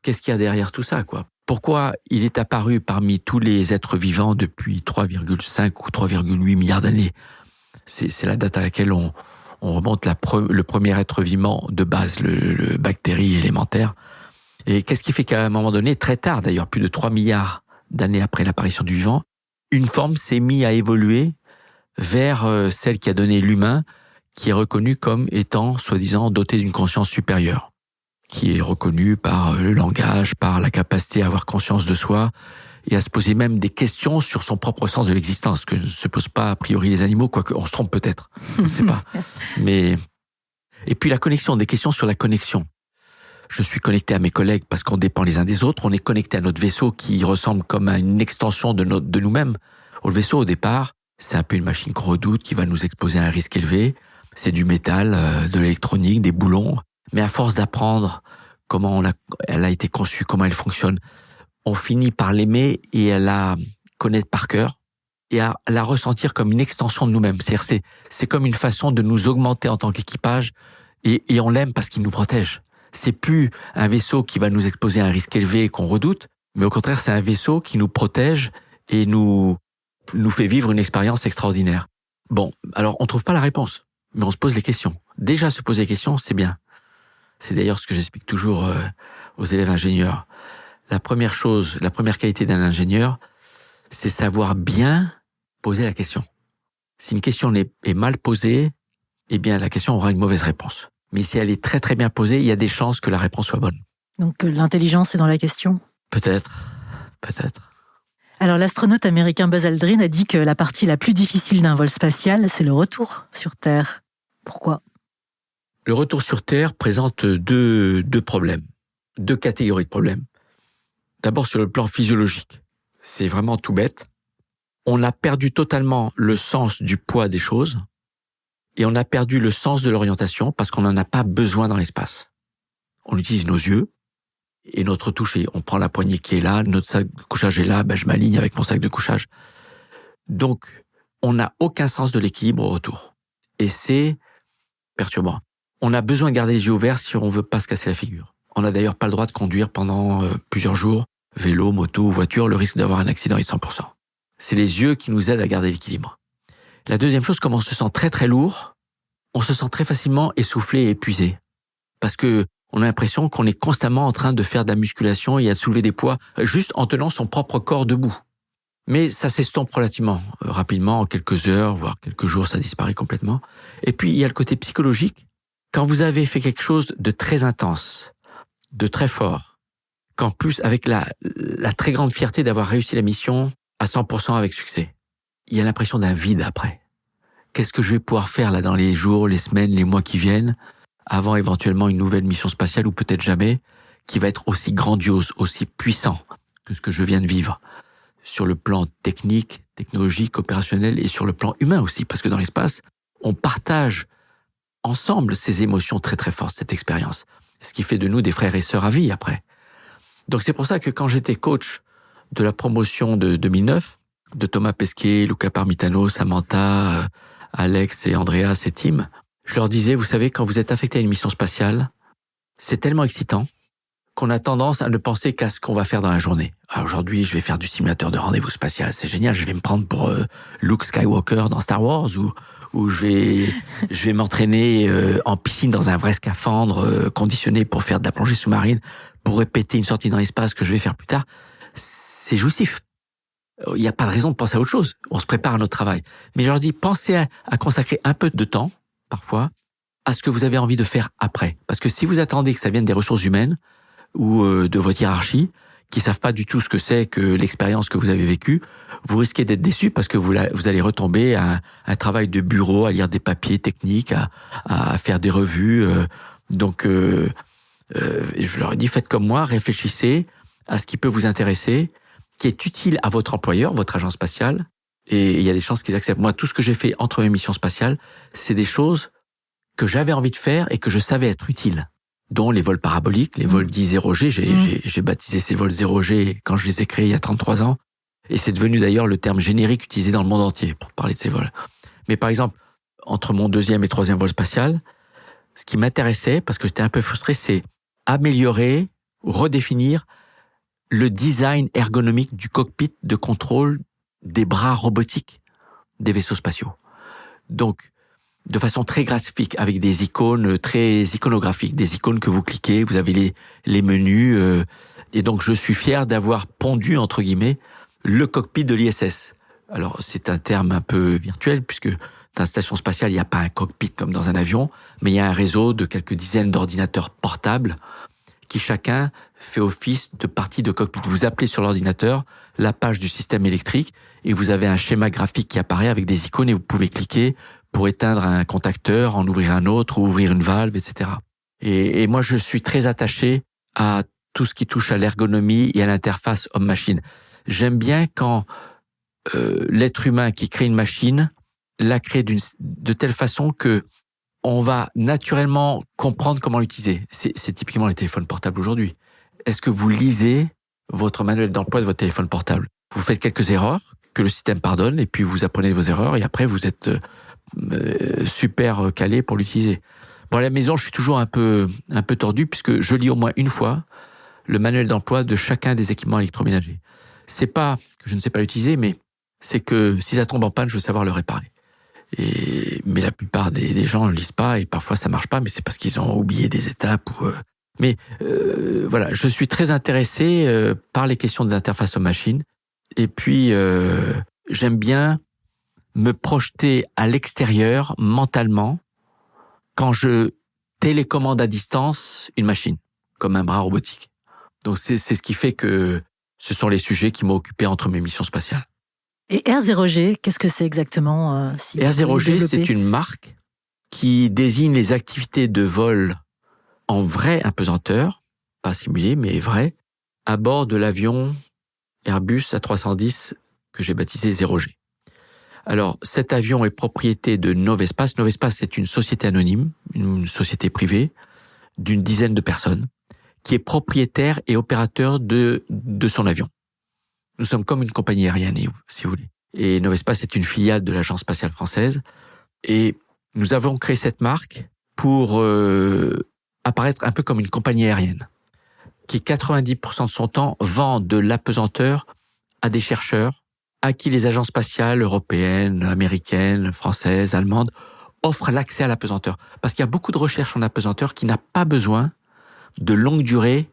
[SPEAKER 2] Qu'est-ce qu'il y a derrière tout ça, quoi? Pourquoi il est apparu parmi tous les êtres vivants depuis 3,5 ou 3,8 milliards d'années? C'est la date à laquelle on remonte le premier être vivant de base, le bactérie élémentaire. Et qu'est-ce qui fait qu'à un moment donné, très tard d'ailleurs, plus de 3 milliards d'années après l'apparition du vivant, une forme s'est mise à évoluer vers celle qui a donné l'humain, qui est reconnu comme étant, soi-disant, doté d'une conscience supérieure, qui est reconnu par le langage, par la capacité à avoir conscience de soi, et à se poser même des questions sur son propre sens de l'existence, que ne se posent pas a priori les animaux, quoique on se trompe peut-être, je ne sais pas. Et puis la connexion, des questions sur la connexion. Je suis connecté à mes collègues parce qu'on dépend les uns des autres, on est connecté à notre vaisseau qui ressemble comme à une extension de nous-mêmes. Le vaisseau, au départ, c'est un peu une machine qu'on redoute qui va nous exposer à un risque élevé. C'est du métal, de l'électronique, des boulons. Mais à force d'apprendre comment elle a été conçue, comment elle fonctionne, on finit par l'aimer et à la connaître par cœur et à la ressentir comme une extension de nous-mêmes. C'est-à-dire, c'est comme une façon de nous augmenter en tant qu'équipage et on l'aime parce qu'il nous protège. C'est plus un vaisseau qui va nous exposer à un risque élevé et qu'on redoute, mais au contraire, c'est un vaisseau qui nous protège et nous fait vivre une expérience extraordinaire. Bon, alors on trouve pas la réponse, mais on se pose les questions. Déjà, se poser les questions, c'est bien. C'est d'ailleurs ce que j'explique toujours aux élèves ingénieurs. La première qualité d'un ingénieur, c'est savoir bien poser la question. Si une question est mal posée, eh bien la question aura une mauvaise réponse. Mais si elle est très très bien posée, il y a des chances que la réponse soit bonne.
[SPEAKER 1] Donc l'intelligence est dans la question? Peut-être. Alors l'astronaute américain Buzz Aldrin a dit que la partie la plus difficile d'un vol spatial, c'est le retour sur Terre. Pourquoi?
[SPEAKER 2] Le retour sur Terre présente deux problèmes, deux catégories de problèmes. D'abord sur le plan physiologique. C'est vraiment tout bête. On a perdu totalement le sens du poids des choses et on a perdu le sens de l'orientation parce qu'on n'en a pas besoin dans l'espace. On utilise nos yeux et notre toucher. On prend la poignée qui est là, notre sac de couchage est là, je m'aligne avec mon sac de couchage. Donc, on n'a aucun sens de l'équilibre au retour. Et c'est perturbant. On a besoin de garder les yeux ouverts si on veut pas se casser la figure. On n'a d'ailleurs pas le droit de conduire pendant plusieurs jours, vélo, moto ou voiture, le risque d'avoir un accident est de 100%. C'est les yeux qui nous aident à garder l'équilibre. La deuxième chose, comme on se sent très très lourd, on se sent très facilement essoufflé et épuisé. Parce que on a l'impression qu'on est constamment en train de faire de la musculation et à soulever des poids juste en tenant son propre corps debout. Mais ça s'estompe relativement rapidement, en quelques heures, voire quelques jours, ça disparaît complètement. Et puis, il y a le côté psychologique. Quand vous avez fait quelque chose de très intense, de très fort, qu'en plus, avec la très grande fierté d'avoir réussi la mission à 100% avec succès, il y a l'impression d'un vide après. Qu'est-ce que je vais pouvoir faire là dans les jours, les semaines, les mois qui viennent, avant éventuellement une nouvelle mission spatiale ou peut-être jamais, qui va être aussi grandiose, aussi puissant que ce que je viens de vivre, sur le plan technique, technologique, opérationnel et sur le plan humain aussi, parce que dans l'espace, on partage ensemble ces émotions très très fortes, cette expérience, ce qui fait de nous des frères et sœurs à vie après. Donc c'est pour ça que quand j'étais coach de la promotion de 2009, de Thomas Pesquet, Luca Parmitano, Samantha, Alex et Andreas et Tim, je leur disais, vous savez, quand vous êtes affecté à une mission spatiale, c'est tellement excitant qu'on a tendance à ne penser qu'à ce qu'on va faire dans la journée. Alors aujourd'hui, je vais faire du simulateur de rendez-vous spatial, c'est génial, je vais me prendre pour Luke Skywalker dans Star Wars ou je vais m'entraîner en piscine dans un vrai scaphandre conditionné pour faire de la plongée sous-marine, pour répéter une sortie dans l'espace que je vais faire plus tard. C'est jouissif. Il n'y a pas de raison de penser à autre chose. On se prépare à notre travail. Mais je leur dis, pensez à consacrer un peu de temps, parfois, à ce que vous avez envie de faire après. Parce que si vous attendez que ça vienne des ressources humaines ou de votre hiérarchie, qui savent pas du tout ce que c'est que l'expérience que vous avez vécue, vous risquez d'être déçus parce que vous allez retomber à un travail de bureau, à lire des papiers techniques, à faire des revues. Donc, je leur ai dit, faites comme moi, réfléchissez à ce qui peut vous intéresser, qui est utile à votre employeur, votre agence spatiale, et il y a des chances qu'ils acceptent. Moi, tout ce que j'ai fait entre mes missions spatiales, c'est des choses que j'avais envie de faire et que je savais être utiles. dont les vols paraboliques, les vols dits 0G. J'ai baptisé ces vols 0G quand je les ai créés il y a 33 ans. Et c'est devenu d'ailleurs le terme générique utilisé dans le monde entier pour parler de ces vols. Mais par exemple, entre mon 2e et 3e vol spatial, ce qui m'intéressait, parce que j'étais un peu frustré, c'est améliorer ou redéfinir le design ergonomique du cockpit de contrôle des bras robotiques des vaisseaux spatiaux. Donc, de façon très graphique, avec des icônes très iconographiques, des icônes que vous cliquez, vous avez les menus. Et donc, je suis fier d'avoir pondu, entre guillemets, le cockpit de l'ISS. Alors, c'est un terme un peu virtuel, puisque dans la station spatiale, il n'y a pas un cockpit comme dans un avion, mais il y a un réseau de quelques dizaines d'ordinateurs portables qui chacun fait office de partie de cockpit. Vous appelez sur l'ordinateur la page du système électrique et vous avez un schéma graphique qui apparaît avec des icônes et vous pouvez cliquer pour éteindre un contacteur, en ouvrir un autre, ou ouvrir une valve, etc. Et moi, je suis très attaché à tout ce qui touche à l'ergonomie et à l'interface homme-machine. J'aime bien quand l'être humain qui crée une machine la crée de telle façon que on va naturellement comprendre comment l'utiliser. C'est typiquement les téléphones portables aujourd'hui. Est-ce que vous lisez votre manuel d'emploi de votre téléphone portable? Vous faites quelques erreurs que le système pardonne et puis vous apprenez vos erreurs et après vous êtes super calé pour l'utiliser. Bon, à la maison, je suis toujours un peu tordu puisque je lis au moins une fois le manuel d'emploi de chacun des équipements électroménagers. C'est pas que je ne sais pas l'utiliser, mais c'est que si ça tombe en panne, je veux savoir le réparer. Mais la plupart des gens ne lisent pas et parfois ça marche pas, mais c'est parce qu'ils ont oublié des étapes. Voilà, je suis très intéressé par les questions de l'interface aux machines. Et puis, j'aime bien me projeter à l'extérieur mentalement quand je télécommande à distance une machine, comme un bras robotique. Donc c'est ce qui fait que ce sont les sujets qui m'ont occupé entre mes missions spatiales.
[SPEAKER 1] Et R0G, qu'est-ce que c'est exactement
[SPEAKER 2] R0G, c'est une marque qui désigne les activités de vol en vrai apesanteur, pas simulé, mais vrai, à bord de l'avion Airbus A310 que j'ai baptisé 0G. Alors, cet avion est propriété de Novespace. Novespace, c'est une société anonyme, une société privée d'une dizaine de personnes qui est propriétaire et opérateur de son avion. Nous sommes comme une compagnie aérienne, si vous voulez. Et Novespace est une filiale de l'Agence spatiale française. Et nous avons créé cette marque pour apparaître un peu comme une compagnie aérienne qui, 90% de son temps, vend de l'apesanteur à des chercheurs à qui les agences spatiales européennes, américaines, françaises, allemandes offrent l'accès à l'apesanteur. Parce qu'il y a beaucoup de recherches en apesanteur qui n'a pas besoin de longue durée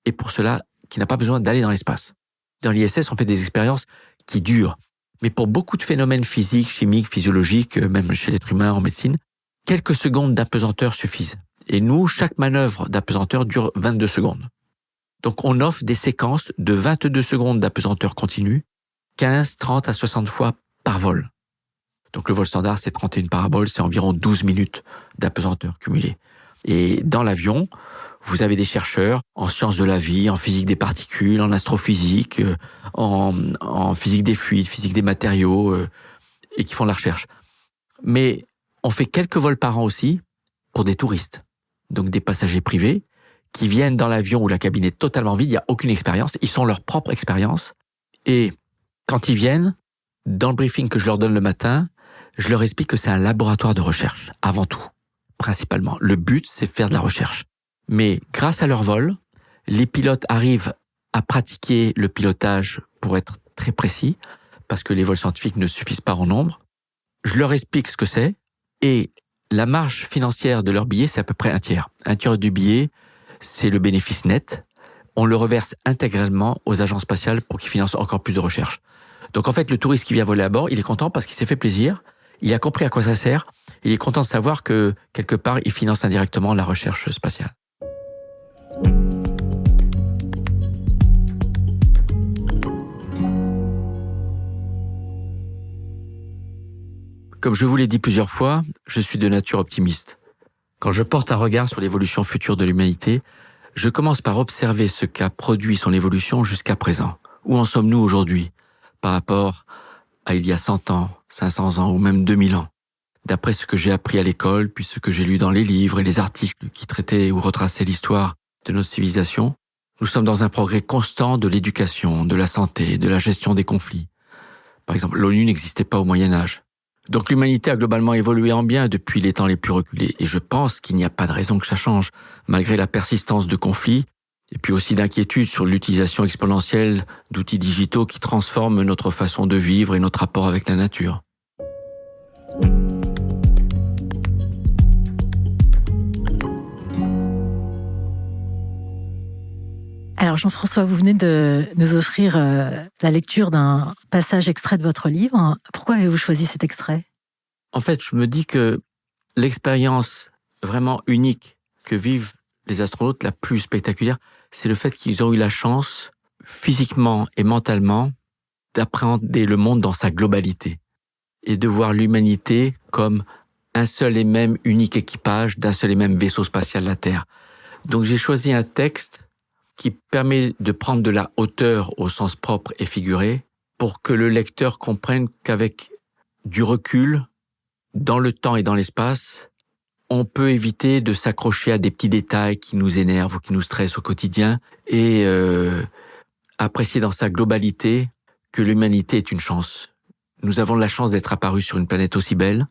[SPEAKER 2] et pour cela, qui n'a pas besoin d'aller dans l'espace. Dans l'ISS, on fait des expériences qui durent. Mais pour beaucoup de phénomènes physiques, chimiques, physiologiques, même chez l'être humain en médecine, quelques secondes d'apesanteur suffisent. Et nous, chaque manœuvre d'apesanteur dure 22 secondes. Donc on offre des séquences de 22 secondes d'apesanteur continue, 15, 30 à 60 fois par vol. Donc le vol standard, c'est 31 paraboles, c'est environ 12 minutes d'apesanteur cumulée. Et dans l'avion, vous avez des chercheurs en sciences de la vie, en physique des particules, en astrophysique, en physique des fluides, physique des matériaux, et qui font de la recherche. Mais on fait quelques vols par an aussi pour des touristes, donc des passagers privés, qui viennent dans l'avion où la cabine est totalement vide, il n'y a aucune expérience, ils sont leur propre expérience. Et quand ils viennent, dans le briefing que je leur donne le matin, je leur explique que c'est un laboratoire de recherche, avant tout, principalement. Le but, c'est faire de la recherche. Mais grâce à leur vol, les pilotes arrivent à pratiquer le pilotage pour être très précis, parce que les vols scientifiques ne suffisent pas en nombre. Je leur explique ce que c'est, et la marge financière de leur billet, c'est à peu près un tiers. Un tiers du billet, c'est le bénéfice net. On le reverse intégralement aux agences spatiales pour qu'ils financent encore plus de recherche. Donc en fait, le touriste qui vient voler à bord, il est content parce qu'il s'est fait plaisir, il a compris à quoi ça sert, il est content de savoir que, quelque part, il finance indirectement la recherche spatiale. Comme je vous l'ai dit plusieurs fois, je suis de nature optimiste. Quand je porte un regard sur l'évolution future de l'humanité, je commence par observer ce qu'a produit son évolution jusqu'à présent. Où en sommes-nous aujourd'hui par rapport à il y a 100 ans, 500 ans ou même 2000 ans? d'après ce que j'ai appris à l'école, puis ce que j'ai lu dans les livres et les articles qui traitaient ou retraçaient l'histoire de notre civilisation, nous sommes dans un progrès constant de l'éducation, de la santé, de la gestion des conflits. Par exemple, l'ONU n'existait pas au Moyen-Âge. Donc l'humanité a globalement évolué en bien depuis les temps les plus reculés. Et je pense qu'il n'y a pas de raison que ça change, malgré la persistance de conflits, et puis aussi d'inquiétude sur l'utilisation exponentielle d'outils digitaux qui transforment notre façon de vivre et notre rapport avec la nature.
[SPEAKER 1] Alors Jean-François, vous venez de nous offrir la lecture d'un passage extrait de votre livre. Pourquoi avez-vous choisi cet extrait ?
[SPEAKER 2] En fait, je me dis que l'expérience vraiment unique que vivent les astronautes, la plus spectaculaire, c'est le fait qu'ils ont eu la chance, physiquement et mentalement, d'appréhender le monde dans sa globalité et de voir l'humanité comme un seul et même unique équipage d'un seul et même vaisseau spatial, la Terre. Donc j'ai choisi un texte qui permet de prendre de la hauteur au sens propre et figuré pour que le lecteur comprenne qu'avec du recul, dans le temps et dans l'espace, on peut éviter de s'accrocher à des petits détails qui nous énervent ou qui nous stressent au quotidien et apprécier dans sa globalité que l'humanité est une chance. Nous avons la chance d'être apparus sur une planète aussi belle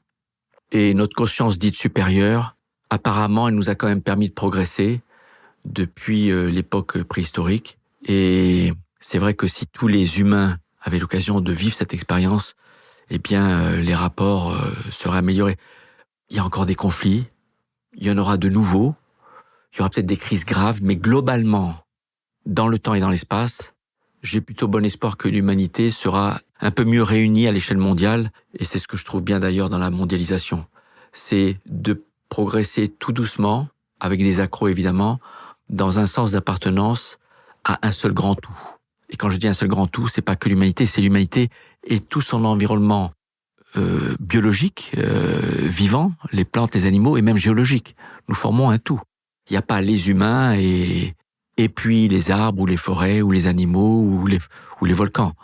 [SPEAKER 2] et notre conscience dite supérieure, apparemment, elle nous a quand même permis de progresser depuis l'époque préhistorique. Et c'est vrai que si tous les humains avaient l'occasion de vivre cette expérience, eh bien, les rapports seraient améliorés. Il y a encore des conflits, il y en aura de nouveaux, il y aura peut-être des crises graves, mais globalement, dans le temps et dans l'espace, j'ai plutôt bon espoir que l'humanité sera un peu mieux réunie à l'échelle mondiale, et c'est ce que je trouve bien d'ailleurs dans la mondialisation. C'est de progresser tout doucement, avec des accros évidemment, dans un sens d'appartenance à un seul grand tout. Et quand je dis un seul grand tout, c'est pas que l'humanité, c'est l'humanité et tout son environnement biologique, vivant, les plantes, les animaux et même géologique. Nous formons un tout. Il n'y a pas les humains et puis les arbres ou les forêts ou les animaux ou les volcans.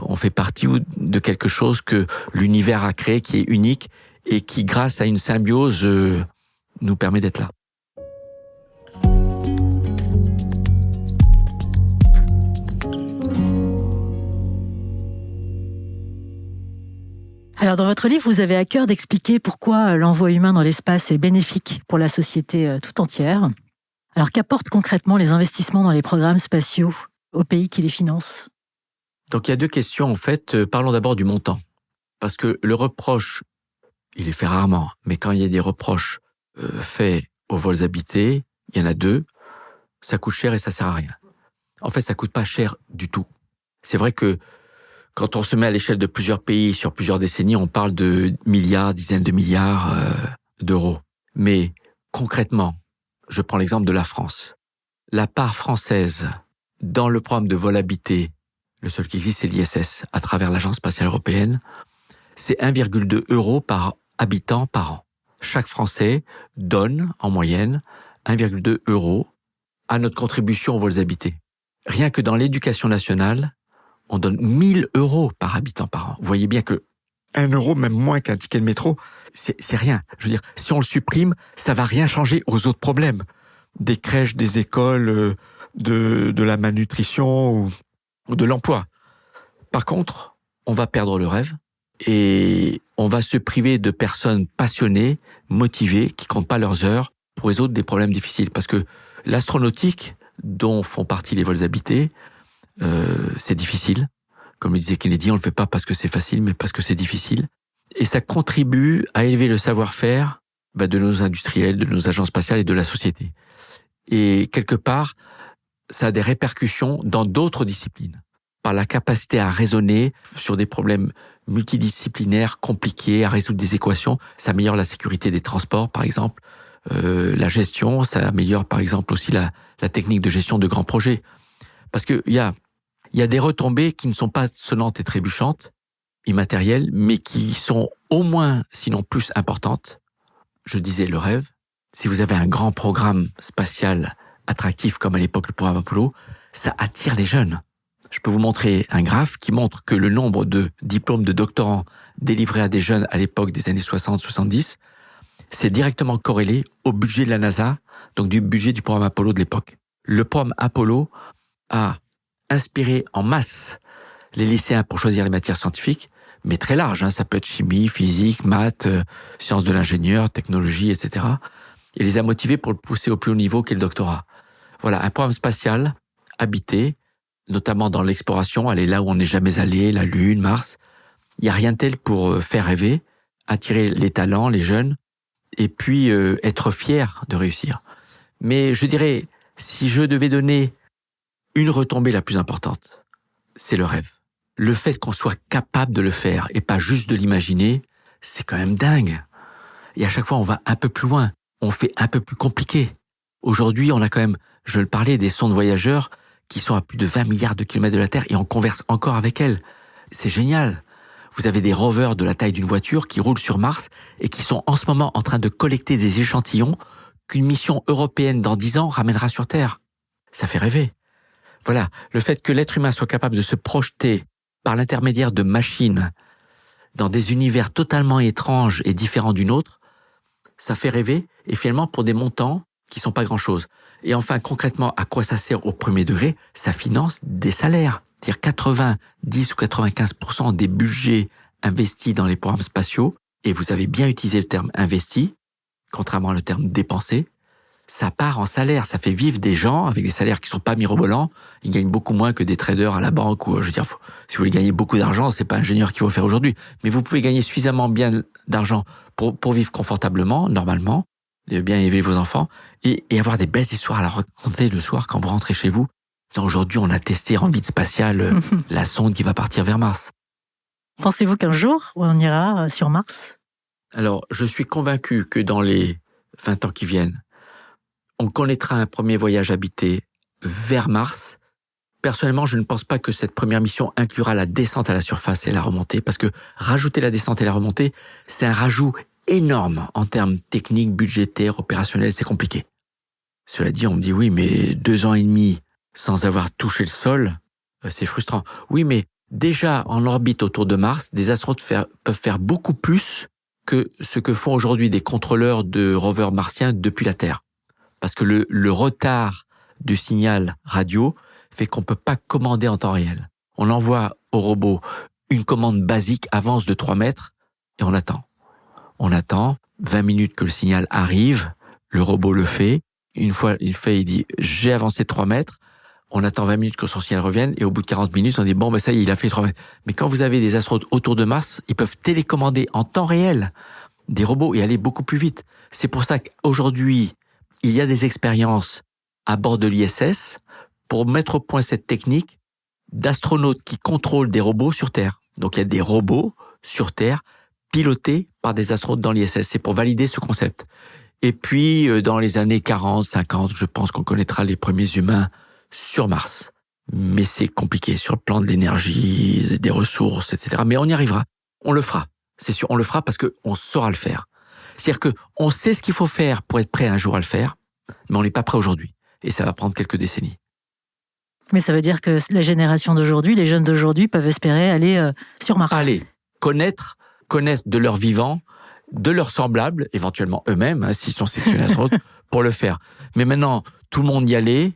[SPEAKER 2] On fait partie de quelque chose que l'univers a créé, qui est unique et qui, grâce à une symbiose, nous permet d'être là.
[SPEAKER 1] Alors, dans votre livre, vous avez à cœur d'expliquer pourquoi l'envoi humain dans l'espace est bénéfique pour la société tout entière. Alors, qu'apportent concrètement les investissements dans les programmes spatiaux aux pays qui les financent ?
[SPEAKER 2] Donc, il y a deux questions, en fait. Parlons d'abord du montant. Parce que le reproche, il est fait rarement, mais quand il y a des reproches faits aux vols habités, il y en a deux, ça coûte cher et ça sert à rien. En fait, ça coûte pas cher du tout. C'est vrai que quand on se met à l'échelle de plusieurs pays sur plusieurs décennies, on parle de milliards, dizaines de milliards d'euros. Mais concrètement, je prends l'exemple de la France. La part française dans le programme de vol habité, le seul qui existe, c'est l'ISS, à travers l'Agence spatiale européenne, c'est 1,2 € par habitant par an. Chaque Français donne, en moyenne, 1,2 € à notre contribution aux vols habités. Rien que dans l'éducation nationale, on donne 1 000 € par habitant par an. Vous voyez bien que 1 €, même moins qu'un ticket de métro, c'est rien. Je veux dire, si on le supprime, ça va rien changer aux autres problèmes. Des crèches, des écoles, de la malnutrition ou de l'emploi. Par contre, on va perdre le rêve et on va se priver de personnes passionnées, motivées, qui comptent pas leurs heures pour résoudre des problèmes difficiles. Parce que l'astronautique, dont font partie les vols habités, c'est difficile. Comme le disait Kennedy, on le fait pas parce que c'est facile, mais parce que c'est difficile. Et ça contribue à élever le savoir-faire de nos industriels, de nos agences spatiales et de la société. Et quelque part, ça a des répercussions dans d'autres disciplines. Par la capacité à raisonner sur des problèmes multidisciplinaires, compliqués, à résoudre des équations, ça améliore la sécurité des transports, par exemple. La gestion, ça améliore par exemple aussi la technique de gestion de grands projets. Parce que il y a des retombées qui ne sont pas sonnantes et trébuchantes, immatérielles, mais qui sont au moins, sinon plus importantes. Je disais le rêve. Si vous avez un grand programme spatial attractif, comme à l'époque le programme Apollo, ça attire les jeunes. Je peux vous montrer un graphe qui montre que le nombre de diplômes de doctorants délivrés à des jeunes à l'époque des années 60-70, c'est directement corrélé au budget de la NASA, donc du budget du programme Apollo de l'époque. Le programme Apollo a inspiré en masse les lycéens pour choisir les matières scientifiques, mais très large, hein, ça peut être chimie, physique, maths, sciences de l'ingénieur, technologie, etc. Et les a motivés pour le pousser au plus haut niveau qu'est le doctorat. Voilà, un programme spatial, habité, notamment dans l'exploration, aller là où on n'est jamais allé, la Lune, Mars. Il n'y a rien de tel pour faire rêver, attirer les talents, les jeunes, et puis être fier de réussir. Mais je dirais, si je devais donner une retombée la plus importante, c'est le rêve. Le fait qu'on soit capable de le faire et pas juste de l'imaginer, c'est quand même dingue. Et à chaque fois, on va un peu plus loin. On fait un peu plus compliqué. Aujourd'hui, on a quand même, je le parlais, des sondes voyageurs qui sont à plus de 20 milliards de kilomètres de la Terre et on converse encore avec elles. C'est génial. Vous avez des rovers de la taille d'une voiture qui roulent sur Mars et qui sont en ce moment en train de collecter des échantillons qu'une mission européenne dans 10 ans ramènera sur Terre. Ça fait rêver. Voilà, le fait que l'être humain soit capable de se projeter par l'intermédiaire de machines dans des univers totalement étranges et différents d'une autre, ça fait rêver, et finalement pour des montants qui sont pas grand-chose. Et enfin, concrètement, à quoi ça sert au premier degré? Ça finance des salaires. C'est-à-dire 90 ou 95% des budgets investis dans les programmes spatiaux, et vous avez bien utilisé le terme investi, contrairement au terme dépensé, ça part en salaire, ça fait vivre des gens avec des salaires qui sont pas mirobolants. Ils gagnent beaucoup moins que des traders à la banque ou, je veux dire, si vous voulez gagner beaucoup d'argent, c'est pas ingénieur qu'il faut faire aujourd'hui. Mais vous pouvez gagner suffisamment bien d'argent pour vivre confortablement, normalement, bien élever vos enfants et avoir des belles histoires à la raconter le soir quand vous rentrez chez vous. Aujourd'hui, on a testé en vide spatial la sonde qui va partir vers Mars.
[SPEAKER 1] Pensez-vous qu'un jour, on ira sur Mars?
[SPEAKER 2] Alors, je suis convaincu que dans les 20 ans qui viennent, on connaîtra un premier voyage habité vers Mars. Personnellement, je ne pense pas que cette première mission inclura la descente à la surface et la remontée, parce que rajouter la descente et la remontée, c'est un rajout énorme en termes techniques, budgétaires, opérationnels, c'est compliqué. Cela dit, on me dit oui, mais 2 ans et demi sans avoir touché le sol, c'est frustrant. Oui, mais déjà en orbite autour de Mars, des astronautes peuvent faire beaucoup plus que ce que font aujourd'hui des contrôleurs de rovers martiens depuis la Terre. Parce que le retard du signal radio fait qu'on peut pas commander en temps réel. On envoie au robot une commande basique, avance de 3 mètres, et on attend. On attend 20 minutes que le signal arrive, le robot le fait. Une fois il fait, il dit « j'ai avancé 3 mètres », on attend 20 minutes que son signal revienne, et au bout de 40 minutes, on dit « bon, ben ça y est, il a fait 3 mètres ». Mais quand vous avez des astronautes autour de Mars, ils peuvent télécommander en temps réel des robots et aller beaucoup plus vite. C'est pour ça qu'aujourd'hui, il y a des expériences à bord de l'ISS pour mettre au point cette technique d'astronautes qui contrôlent des robots sur Terre. Donc il y a des robots sur Terre pilotés par des astronautes dans l'ISS. C'est pour valider ce concept. Et puis, dans les années 40, 50, je pense qu'on connaîtra les premiers humains sur Mars. Mais c'est compliqué sur le plan de l'énergie, des ressources, etc. Mais on y arrivera. On le fera. C'est sûr, on le fera parce qu'on saura le faire. C'est-à-dire qu'on sait ce qu'il faut faire pour être prêt un jour à le faire, mais on n'est pas prêt aujourd'hui. Et ça va prendre quelques décennies.
[SPEAKER 1] Mais ça veut dire que la génération d'aujourd'hui, les jeunes d'aujourd'hui peuvent espérer aller sur Mars.
[SPEAKER 2] Allez, connaître de leur vivant, de leurs semblables, éventuellement eux-mêmes, s'ils sont sélectionnés astronautes, pour le faire. Mais maintenant, tout le monde y allait.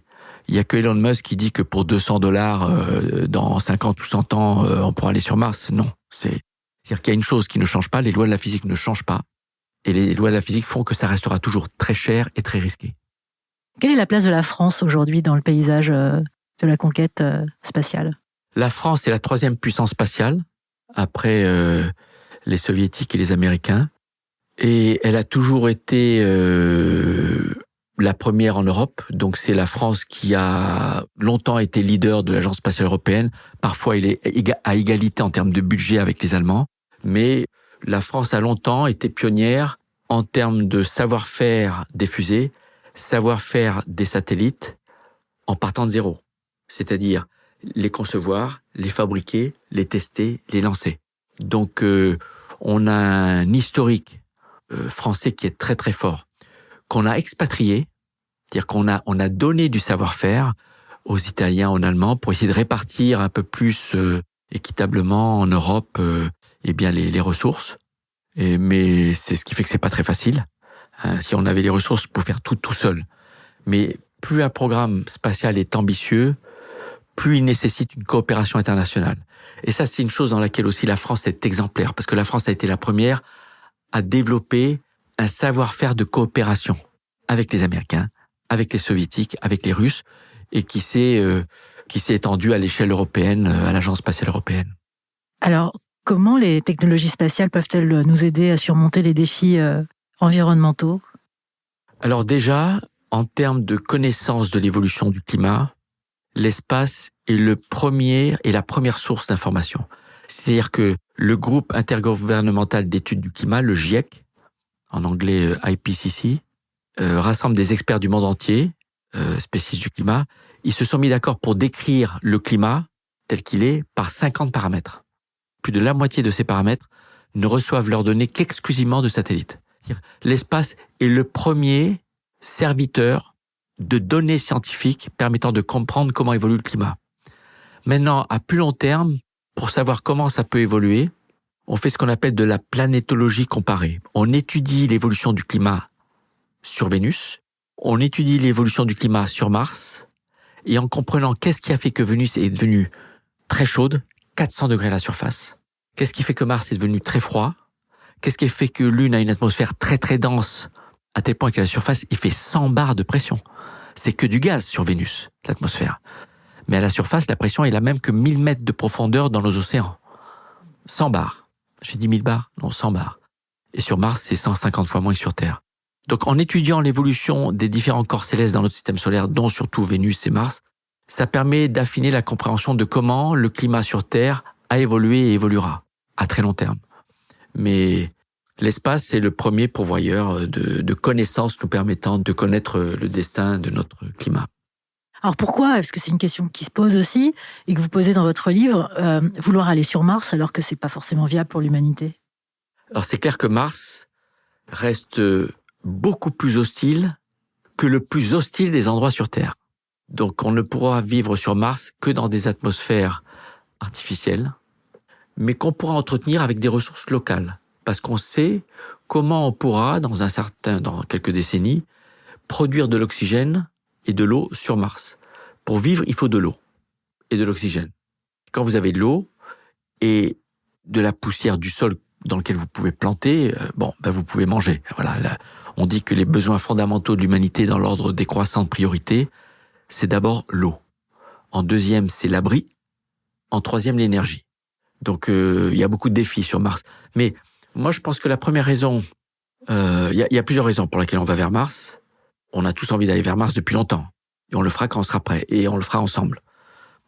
[SPEAKER 2] Il y a que Elon Musk qui dit que pour $200, dans 50 ou 100 ans, on pourra aller sur Mars. Non, c'est-à-dire qu'il y a une chose qui ne change pas, les lois de la physique ne changent pas. Et les lois de la physique font que ça restera toujours très cher et très risqué.
[SPEAKER 1] Quelle est la place de la France aujourd'hui dans le paysage de la conquête spatiale?
[SPEAKER 2] La France est la 3e puissance spatiale, après les Soviétiques et les Américains. Et elle a toujours été la première en Europe. Donc c'est la France qui a longtemps été leader de l'Agence spatiale européenne. Parfois, il est à égalité en termes de budget avec les Allemands. Mais la France a longtemps été pionnière en termes de savoir-faire des fusées, savoir-faire des satellites, en partant de zéro. C'est-à-dire les concevoir, les fabriquer, les tester, les lancer. Donc on a un historique français qui est très très fort, qu'on a expatrié, c'est-à-dire qu'on a donné du savoir-faire. aux Italiens, aux Allemands, pour essayer de répartir un peu plus équitablement en Europe les ressources. Mais c'est ce qui fait que c'est pas très facile. Si on avait les ressources pour faire tout seul. Mais plus un programme spatial est ambitieux, plus il nécessite une coopération internationale. Et ça, c'est une chose dans laquelle aussi la France est exemplaire, parce que la France a été la première à développer un savoir-faire de coopération avec les Américains, avec les Soviétiques, avec les Russes, et qui s'est étendu à l'échelle européenne, à l'Agence spatiale européenne.
[SPEAKER 1] Alors, comment les technologies spatiales peuvent-elles nous aider à surmonter les défis environnementaux ?
[SPEAKER 2] Alors déjà, en termes de connaissance de l'évolution du climat, l'espace est la première source d'information. C'est-à-dire que le groupe intergouvernemental d'études du climat, le GIEC, en anglais IPCC, rassemble des experts du monde entier, spécialistes du climat. Ils se sont mis d'accord pour décrire le climat tel qu'il est par 50 paramètres. Plus de la moitié de ces paramètres ne reçoivent leurs données qu'exclusivement de satellites. C'est-à-dire, l'espace est le premier serviteur de données scientifiques permettant de comprendre comment évolue le climat. Maintenant, à plus long terme, pour savoir comment ça peut évoluer, on fait ce qu'on appelle de la planétologie comparée. On étudie l'évolution du climat sur Vénus, on étudie l'évolution du climat sur Mars, et en comprenant qu'est-ce qui a fait que Vénus est devenue très chaude, 400 degrés à la surface, qu'est-ce qui fait que Mars est devenu très froid, qu'est-ce qui fait que Lune a une atmosphère très très dense, à tel point qu'à la surface, il fait 100 bars de pression. C'est que du gaz sur Vénus, l'atmosphère. Mais à la surface, la pression est la même que 1000 mètres de profondeur dans nos océans. 100 bars. J'ai dit 1000 bars? Non, 100 bars. Et sur Mars, c'est 150 fois moins que sur Terre. Donc en étudiant l'évolution des différents corps célestes dans notre système solaire, dont surtout Vénus et Mars, ça permet d'affiner la compréhension de comment le climat sur Terre a évolué et évoluera, à très long terme. Mais l'espace est le premier pourvoyeur de connaissances nous permettant de connaître le destin de notre climat.
[SPEAKER 1] Alors pourquoi, parce que c'est une question qui se pose aussi, et que vous posez dans votre livre, vouloir aller sur Mars alors que c'est pas forcément viable pour l'humanité?
[SPEAKER 2] Alors c'est clair que Mars reste beaucoup plus hostile que le plus hostile des endroits sur Terre. Donc on ne pourra vivre sur Mars que dans des atmosphères artificielles, mais qu'on pourra entretenir avec des ressources locales. Parce qu'on sait comment on pourra, dans quelques décennies, produire de l'oxygène et de l'eau sur Mars. Pour vivre, il faut de l'eau et de l'oxygène. Quand vous avez de l'eau et de la poussière du sol dans lequel vous pouvez planter, vous pouvez manger. Voilà, là, on dit que les besoins fondamentaux de l'humanité dans l'ordre décroissant de priorité, c'est d'abord l'eau. En deuxième, c'est l'abri. En troisième, l'énergie. Donc, il y a beaucoup de défis sur Mars. Mais moi, je pense que la première raison, il y a plusieurs raisons pour lesquelles on va vers Mars. On a tous envie d'aller vers Mars depuis longtemps. Et on le fera quand on sera prêt. Et on le fera ensemble.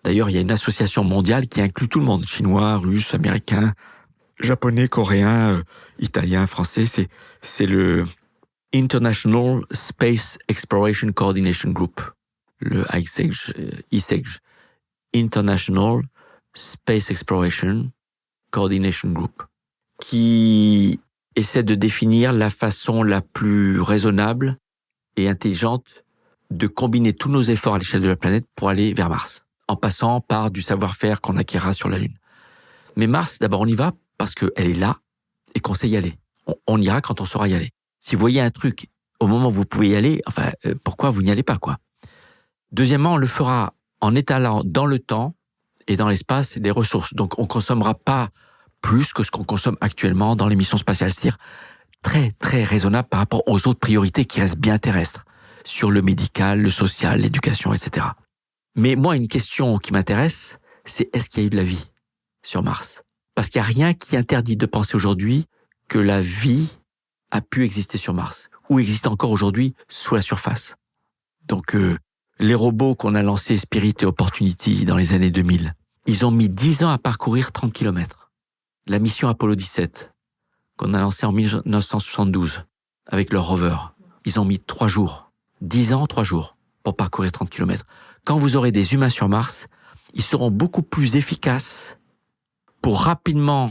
[SPEAKER 2] D'ailleurs, il y a une association mondiale qui inclut tout le monde. Chinois, Russes, Américains, Japonais, Coréens, Italiens, Français. C'est le International Space Exploration Coordination Group. Le ISEG. International Space Exploration Coordination Group. Qui essaie de définir la façon la plus raisonnable et intelligente de combiner tous nos efforts à l'échelle de la planète pour aller vers Mars, en passant par du savoir-faire qu'on acquérera sur la Lune. Mais Mars, d'abord, on y va parce qu'elle est là et qu'on sait y aller. On ira quand on saura y aller. Si vous voyez un truc au moment où vous pouvez y aller, pourquoi vous n'y allez pas, quoi? Deuxièmement, on le fera en étalant dans le temps et dans l'espace les ressources. Donc, on consommera pas plus que ce qu'on consomme actuellement dans les missions spatiales. C'est-à-dire très, très raisonnable par rapport aux autres priorités qui restent bien terrestres, sur le médical, le social, l'éducation, etc. Mais moi, une question qui m'intéresse, c'est est-ce qu'il y a eu de la vie sur Mars? Parce qu'il n'y a rien qui interdit de penser aujourd'hui que la vie a pu exister sur Mars, ou existe encore aujourd'hui sous la surface. Donc, les robots qu'on a lancés, Spirit et Opportunity, dans les années 2000, ils ont mis 10 ans à parcourir 30 km. La mission Apollo 17, qu'on a lancée en 1972, avec leur rover, ils ont mis 3 jours. 10 ans, 3 jours, pour parcourir 30 km. Quand vous aurez des humains sur Mars, ils seront beaucoup plus efficaces pour rapidement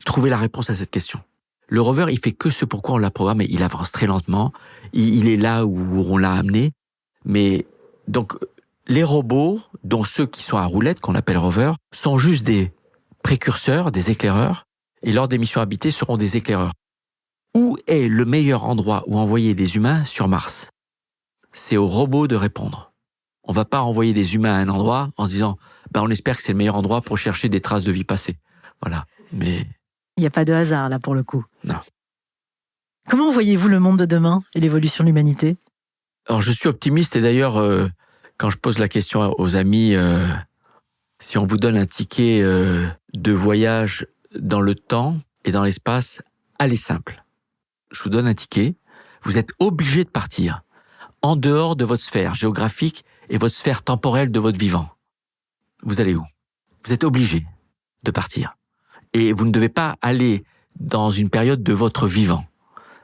[SPEAKER 2] trouver la réponse à cette question. Le rover, il fait que ce pourquoi on l'a programmé. Il avance très lentement. Il est là où on l'a amené. Mais donc, Les robots, dont ceux qui sont à roulette, qu'on appelle rovers, sont juste des précurseurs, des éclaireurs, et lors des missions habitées seront des éclaireurs. Où est le meilleur endroit où envoyer des humains sur Mars? C'est aux robots de répondre. On va pas envoyer des humains à un endroit en disant on espère que c'est le meilleur endroit pour chercher des traces de vie passée. Voilà. Mais
[SPEAKER 1] il n'y a pas de hasard là pour le coup.
[SPEAKER 2] Non.
[SPEAKER 1] Comment voyez-vous le monde de demain et l'évolution de l'humanité?
[SPEAKER 2] Alors je suis optimiste et d'ailleurs quand je pose la question aux amis, si on vous donne un ticket de voyage dans le temps et dans l'espace, allez simple. Je vous donne un ticket, vous êtes obligé de partir en dehors de votre sphère géographique et votre sphère temporelle de votre vivant. Vous allez où? Vous êtes obligé de partir. Et vous ne devez pas aller dans une période de votre vivant.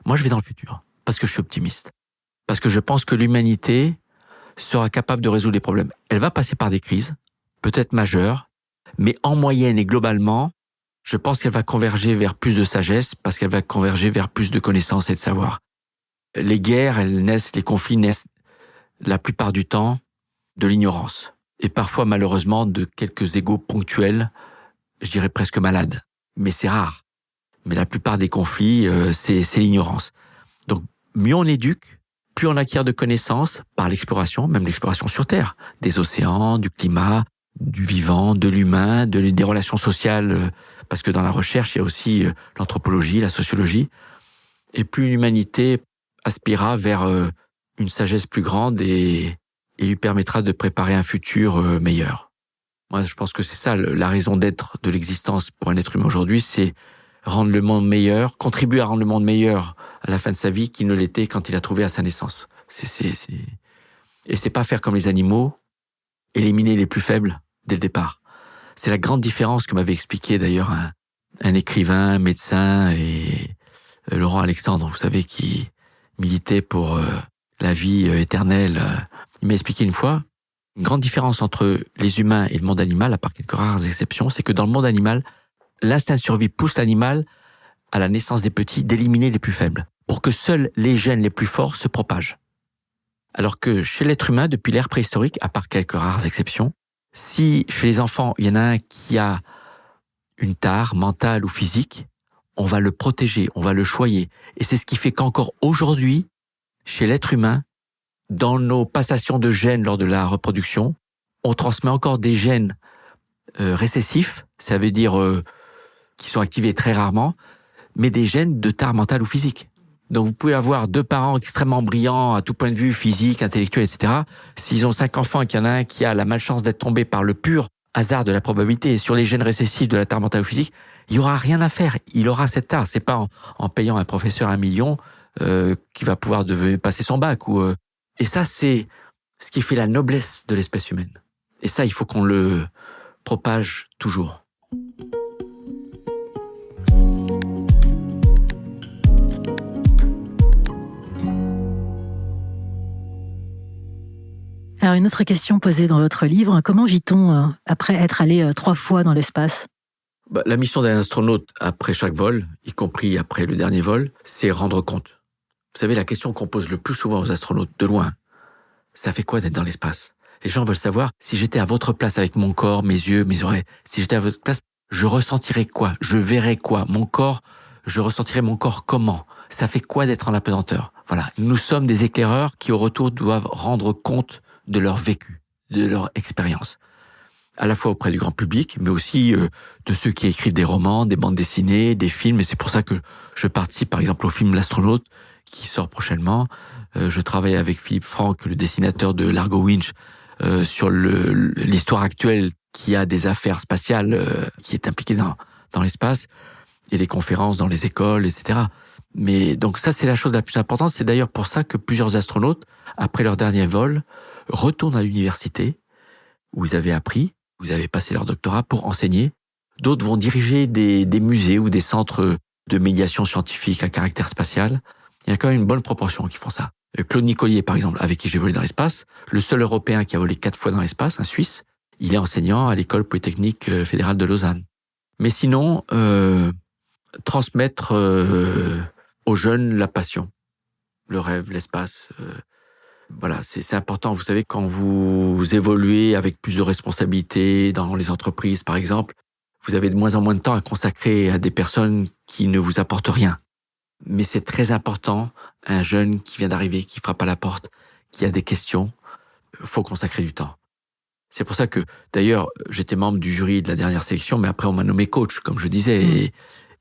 [SPEAKER 2] Moi, je vais dans le futur, parce que je suis optimiste. Parce que je pense que l'humanité sera capable de résoudre les problèmes. Elle va passer par des crises, peut-être majeures, mais en moyenne et globalement, je pense qu'elle va converger vers plus de sagesse, parce qu'elle va converger vers plus de connaissances et de savoir. Les guerres, les conflits naissent la plupart du temps de l'ignorance. Et parfois, malheureusement, de quelques égos ponctuels, je dirais presque malades. Mais c'est rare. Mais la plupart des conflits, c'est l'ignorance. Donc, mieux on éduque, plus on acquiert de connaissances par l'exploration, même l'exploration sur Terre, des océans, du climat, du vivant, de l'humain, des relations sociales, parce que dans la recherche, il y a aussi l'anthropologie, la sociologie. Et plus l'humanité aspirera vers une sagesse plus grande et lui permettra de préparer un futur meilleur. Moi, je pense que c'est ça, la raison d'être de l'existence pour un être humain aujourd'hui, c'est rendre le monde meilleur, contribuer à rendre le monde meilleur à la fin de sa vie qu'il ne l'était quand il a trouvé à sa naissance. Et c'est pas faire comme les animaux, éliminer les plus faibles dès le départ. C'est la grande différence que m'avait expliqué d'ailleurs un écrivain, un médecin et Laurent Alexandre, vous savez, qui militait pour la vie éternelle. Il m'a expliqué une fois, une grande différence entre les humains et le monde animal, à part quelques rares exceptions, c'est que dans le monde animal, l'instinct de survie pousse l'animal, à la naissance des petits, d'éliminer les plus faibles, pour que seuls les gènes les plus forts se propagent. Alors que chez l'être humain, depuis l'ère préhistorique, à part quelques rares exceptions, si chez les enfants, il y en a un qui a une tare mentale ou physique, on va le protéger, on va le choyer. Et c'est ce qui fait qu'encore aujourd'hui, chez l'être humain, dans nos passations de gènes lors de la reproduction, on transmet encore des gènes récessifs, ça veut dire qui sont activés très rarement, mais des gènes de tare mentale ou physique. Donc vous pouvez avoir deux parents extrêmement brillants à tout point de vue, physique, intellectuel, etc. S'ils ont 5 enfants et qu'il y en a un qui a la malchance d'être tombé par le pur hasard de la probabilité sur les gènes récessifs de la tare mentale ou physique, il y aura rien à faire. Il aura cette tare. C'est pas en payant un professeur 1 million qui va pouvoir passer son bac. Et ça, c'est ce qui fait la noblesse de l'espèce humaine. Et ça, il faut qu'on le propage toujours.
[SPEAKER 1] Alors, une autre question posée dans votre livre, comment vit-on après être allé 3 fois dans l'espace?
[SPEAKER 2] La mission d'un astronaute après chaque vol, y compris après le dernier vol, c'est rendre compte. Vous savez, la question qu'on pose le plus souvent aux astronautes, de loin, ça fait quoi d'être dans l'espace? Les gens veulent savoir, si j'étais à votre place avec mon corps, mes yeux, mes oreilles, si j'étais à votre place, je ressentirais quoi? Je verrais quoi? Mon corps, je ressentirais mon corps comment? Ça fait quoi d'être en apesanteur? Voilà. Nous sommes des éclaireurs qui, au retour, doivent rendre compte de leur vécu, de leur expérience. À la fois auprès du grand public, mais aussi de ceux qui écrivent des romans, des bandes dessinées, des films. Et c'est pour ça que je participe, par exemple, au film L'Astronaute, qui sort prochainement. Je travaille avec Philippe Franck, le dessinateur de Largo Winch, sur l'histoire actuelle qui a des affaires spatiales, qui est impliquée dans l'espace, et les conférences dans les écoles, etc. Mais donc ça, c'est la chose la plus importante. C'est d'ailleurs pour ça que plusieurs astronautes, après leur dernier vol, retournent à l'université où ils avaient appris, où ils avaient passé leur doctorat pour enseigner. D'autres vont diriger des musées ou des centres de médiation scientifique à caractère spatial. Il y a quand même une bonne proportion qui font ça. Claude Nicolier, par exemple, avec qui j'ai volé dans l'espace, le seul Européen qui a volé 4 fois dans l'espace, un Suisse, il est enseignant à l'école polytechnique fédérale de Lausanne. Mais sinon, transmettre aux jeunes la passion, le rêve, l'espace. Voilà, c'est important. Vous savez, quand vous évoluez avec plus de responsabilités dans les entreprises, par exemple, vous avez de moins en moins de temps à consacrer à des personnes qui ne vous apportent rien. Mais c'est très important, un jeune qui vient d'arriver, qui frappe à la porte, qui a des questions, faut consacrer du temps. C'est pour ça que, d'ailleurs, j'étais membre du jury de la dernière sélection, mais après on m'a nommé coach, comme je disais,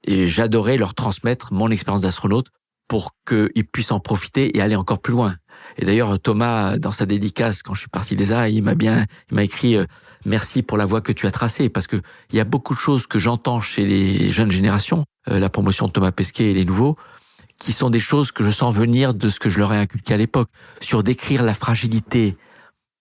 [SPEAKER 2] et j'adorais leur transmettre mon expérience d'astronaute pour qu'ils puissent en profiter et aller encore plus loin. Et d'ailleurs, Thomas, dans sa dédicace, quand je suis parti d'ESA, il m'a écrit merci pour la voie que tu as tracée, parce que il y a beaucoup de choses que j'entends chez les jeunes générations, la promotion de Thomas Pesquet et les nouveaux, qui sont des choses que je sens venir de ce que je leur ai inculqué à l'époque, sur décrire la fragilité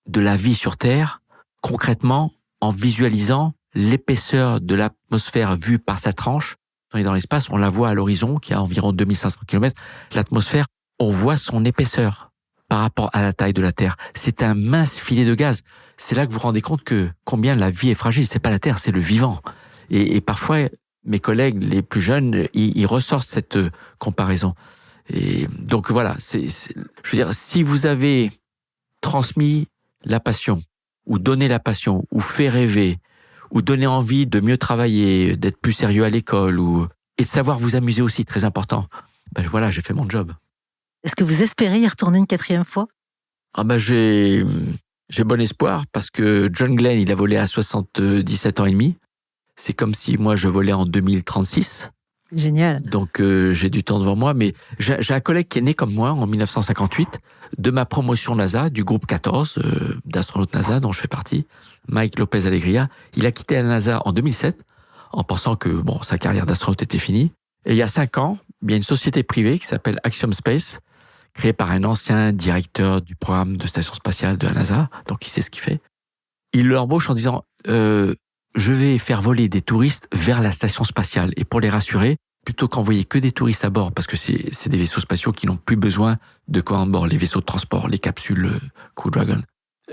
[SPEAKER 2] de la vie sur Terre, concrètement, en visualisant l'épaisseur de l'atmosphère vue par sa tranche. On est dans l'espace, on la voit à l'horizon, qui est à environ 2500 km. L'atmosphère, on voit son épaisseur par rapport à la taille de la Terre. C'est un mince filet de gaz. C'est là que vous vous rendez compte que combien la vie est fragile. C'est pas la Terre, c'est le vivant. Et parfois, mes collègues les plus jeunes, ils ressortent cette comparaison. Et donc voilà, je veux dire, si vous avez transmis la passion, ou donné la passion, ou fait rêver, ou donné envie de mieux travailler, d'être plus sérieux à l'école, et de savoir vous amuser aussi, très important, ben voilà, j'ai fait mon job.
[SPEAKER 1] Est-ce que vous espérez y retourner une 4e fois?
[SPEAKER 2] J'ai bon espoir, parce que John Glenn, il a volé à 77 ans et demi. C'est comme si moi je volais en 2036.
[SPEAKER 1] Génial.
[SPEAKER 2] Donc j'ai du temps devant moi, mais j'ai un collègue qui est né comme moi en 1958, de ma promotion NASA, du groupe 14 d'astronautes NASA dont je fais partie, Mike Lopez Alegria. Il a quitté la NASA en 2007 en pensant que sa carrière d'astronaute était finie. Et il y a 5 ans, il y a une société privée qui s'appelle Axiom Space, créée par un ancien directeur du programme de station spatiale de la NASA, donc il sait ce qu'il fait. Il l'embauche en disant je vais faire voler des touristes vers la station spatiale. Et pour les rassurer, plutôt qu'envoyer que des touristes à bord, parce que c'est des vaisseaux spatiaux qui n'ont plus besoin de quoi à bord, les vaisseaux de transport, les capsules Crew Dragon,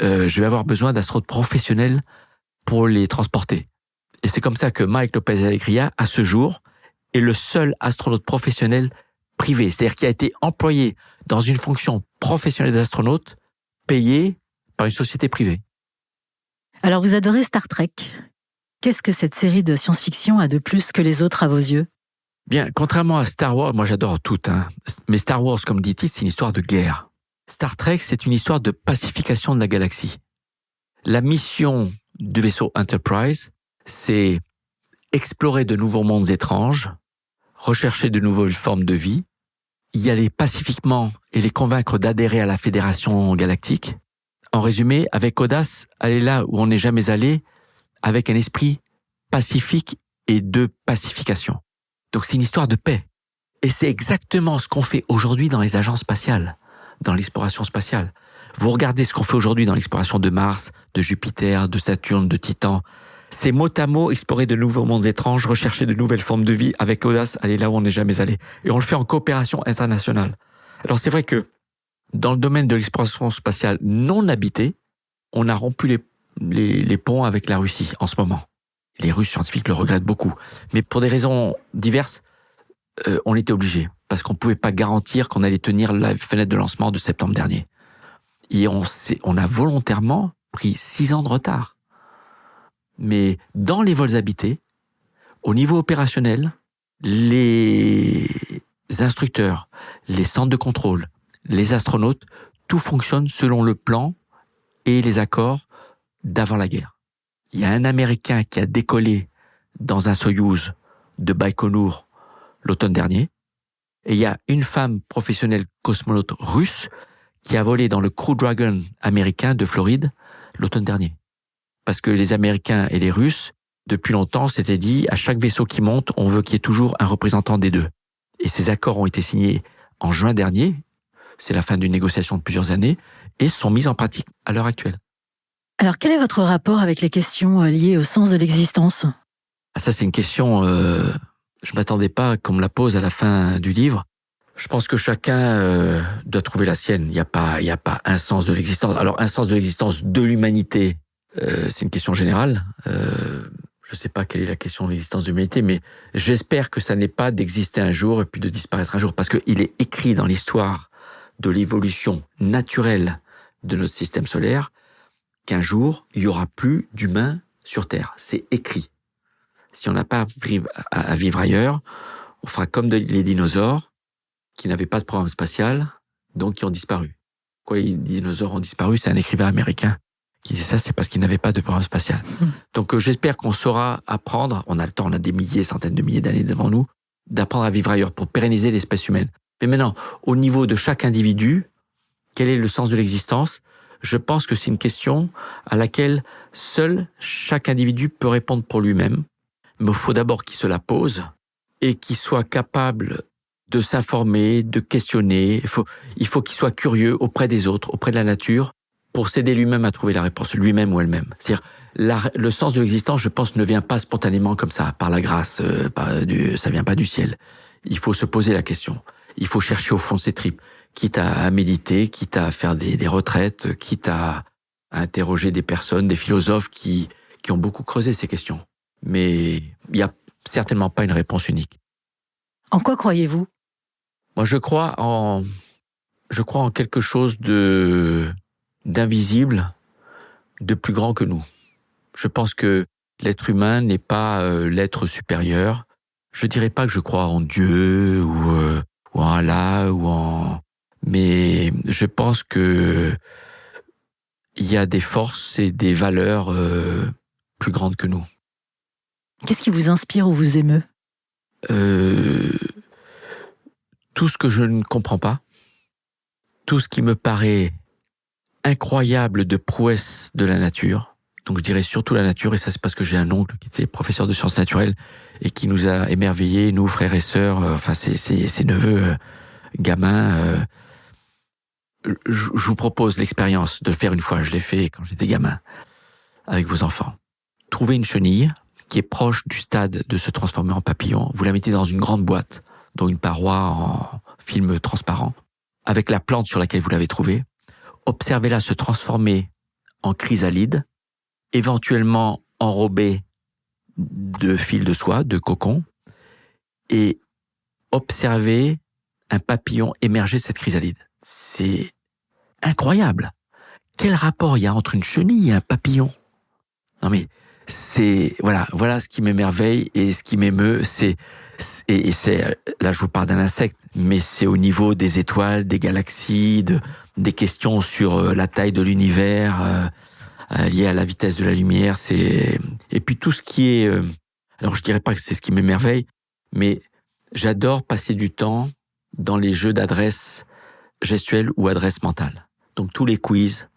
[SPEAKER 2] je vais avoir besoin d'astronautes professionnels pour les transporter. Et c'est comme ça que Mike Lopez Alegria, à ce jour, est le seul astronaute professionnel privé, c'est-à-dire qui a été employé dans une fonction professionnelle d'astronaute, payé par une société privée.
[SPEAKER 1] Alors vous adorez Star Trek. Qu'est-ce que cette série de science-fiction a de plus que les autres à vos yeux?
[SPEAKER 2] Bien, contrairement à Star Wars, moi j'adore tout, mais Star Wars, comme dit-il, c'est une histoire de guerre. Star Trek, c'est une histoire de pacification de la galaxie. La mission du vaisseau Enterprise, c'est explorer de nouveaux mondes étranges, rechercher de nouvelles formes de vie, y aller pacifiquement et les convaincre d'adhérer à la Fédération Galactique. En résumé, avec audace, aller là où on n'est jamais allé, avec un esprit pacifique et de pacification. Donc c'est une histoire de paix. Et c'est exactement ce qu'on fait aujourd'hui dans les agences spatiales, dans l'exploration spatiale. Vous regardez ce qu'on fait aujourd'hui dans l'exploration de Mars, de Jupiter, de Saturne, de Titan. C'est mot à mot explorer de nouveaux mondes étranges, rechercher de nouvelles formes de vie, avec audace, aller là où on n'est jamais allé. Et on le fait en coopération internationale. Alors c'est vrai que dans le domaine de l'exploration spatiale non habitée, on a rompu les ponts avec la Russie en ce moment. Les Russes scientifiques le regrettent beaucoup. Mais pour des raisons diverses, on était obligé. Parce qu'on ne pouvait pas garantir qu'on allait tenir la fenêtre de lancement de septembre dernier. Et on a volontairement pris 6 ans de retard. Mais dans les vols habités, au niveau opérationnel, les instructeurs, les centres de contrôle, les astronautes, tout fonctionne selon le plan et les accords d'avant la guerre. Il y a un Américain qui a décollé dans un Soyouz de Baïkonour l'automne dernier, et il y a une femme professionnelle cosmonaute russe qui a volé dans le Crew Dragon américain de Floride l'automne dernier. Parce que les Américains et les Russes, depuis longtemps, s'étaient dit, à chaque vaisseau qui monte, on veut qu'il y ait toujours un représentant des deux. Et ces accords ont été signés en juin dernier, c'est la fin d'une négociation de plusieurs années, et sont mis en pratique à l'heure actuelle.
[SPEAKER 1] Alors, quel est votre rapport avec les questions liées au sens de l'existence?
[SPEAKER 2] Ça, c'est une question, je m'attendais pas qu'on me la pose à la fin du livre. Je pense que chacun doit trouver la sienne. Il n'y a pas un sens de l'existence. Alors, un sens de l'existence de l'humanité, c'est une question générale. Je ne sais pas quelle est la question de l'existence de l'humanité, mais j'espère que ça n'est pas d'exister un jour et puis de disparaître un jour, parce qu'il est écrit dans l'histoire de l'évolution naturelle de notre système solaire qu'un jour, il n'y aura plus d'humains sur Terre. C'est écrit. Si on n'a pas à vivre ailleurs, on fera comme les dinosaures qui n'avaient pas de programme spatial, donc qui ont disparu. Pourquoi les dinosaures ont disparu? C'est un écrivain américain qui disait ça, c'est parce qu'ils n'avaient pas de programme spatial. Donc j'espère qu'on saura apprendre, on a le temps, on a des milliers, centaines de milliers d'années devant nous, d'apprendre à vivre ailleurs pour pérenniser l'espèce humaine. Mais maintenant, au niveau de chaque individu, quel est le sens de l'existence? Je pense que c'est une question à laquelle seul chaque individu peut répondre pour lui-même. Mais il faut d'abord qu'il se la pose et qu'il soit capable de s'informer, de questionner. Il faut qu'il soit curieux auprès des autres, auprès de la nature, pour s'aider lui-même à trouver la réponse, lui-même ou elle-même. C'est-à-dire, le sens de l'existence, je pense, ne vient pas spontanément comme ça, par la grâce, ça vient pas du ciel. Il faut se poser la question. Il faut chercher au fond de ses tripes, quitte à méditer, quitte à faire des retraites, quitte à interroger des personnes, des philosophes qui ont beaucoup creusé ces questions. Mais il n'y a certainement pas une réponse unique.
[SPEAKER 1] En quoi croyez-vous?
[SPEAKER 2] Moi, je crois en quelque chose d'invisible, de plus grand que nous. Je pense que l'être humain n'est pas l'être supérieur. Je dirais pas que je crois en Dieu ou en Allah mais je pense que il y a des forces et des valeurs plus grandes que nous.
[SPEAKER 1] Qu'est-ce qui vous inspire ou vous émeut?
[SPEAKER 2] Tout ce que je ne comprends pas, tout ce qui me paraît incroyable de prouesse de la nature. Donc je dirais surtout la nature, et ça c'est parce que j'ai un oncle qui était professeur de sciences naturelles et qui nous a émerveillés, nous frères et sœurs, ses neveux gamins. Je vous propose l'expérience de le faire une fois, je l'ai fait quand j'étais gamin, avec vos enfants. Trouvez une chenille qui est proche du stade de se transformer en papillon, vous la mettez dans une grande boîte, dont une paroi en film transparent, avec la plante sur laquelle vous l'avez trouvée, observez-la se transformer en chrysalide, éventuellement enrobée de fils de soie, de cocon, et observez un papillon émerger de cette chrysalide. C'est incroyable. Quel rapport il y a entre une chenille et un papillon? Non mais voilà ce qui m'émerveille et ce qui m'émeut, là je vous parle d'un insecte, mais c'est au niveau des étoiles, des galaxies, des questions sur la taille de l'univers liées à la vitesse de la lumière, et puis tout ce qui est alors je dirais pas que c'est ce qui m'émerveille, mais j'adore passer du temps dans les jeux d'adresse gestuelle ou adresse mentale. Donc tous les quiz,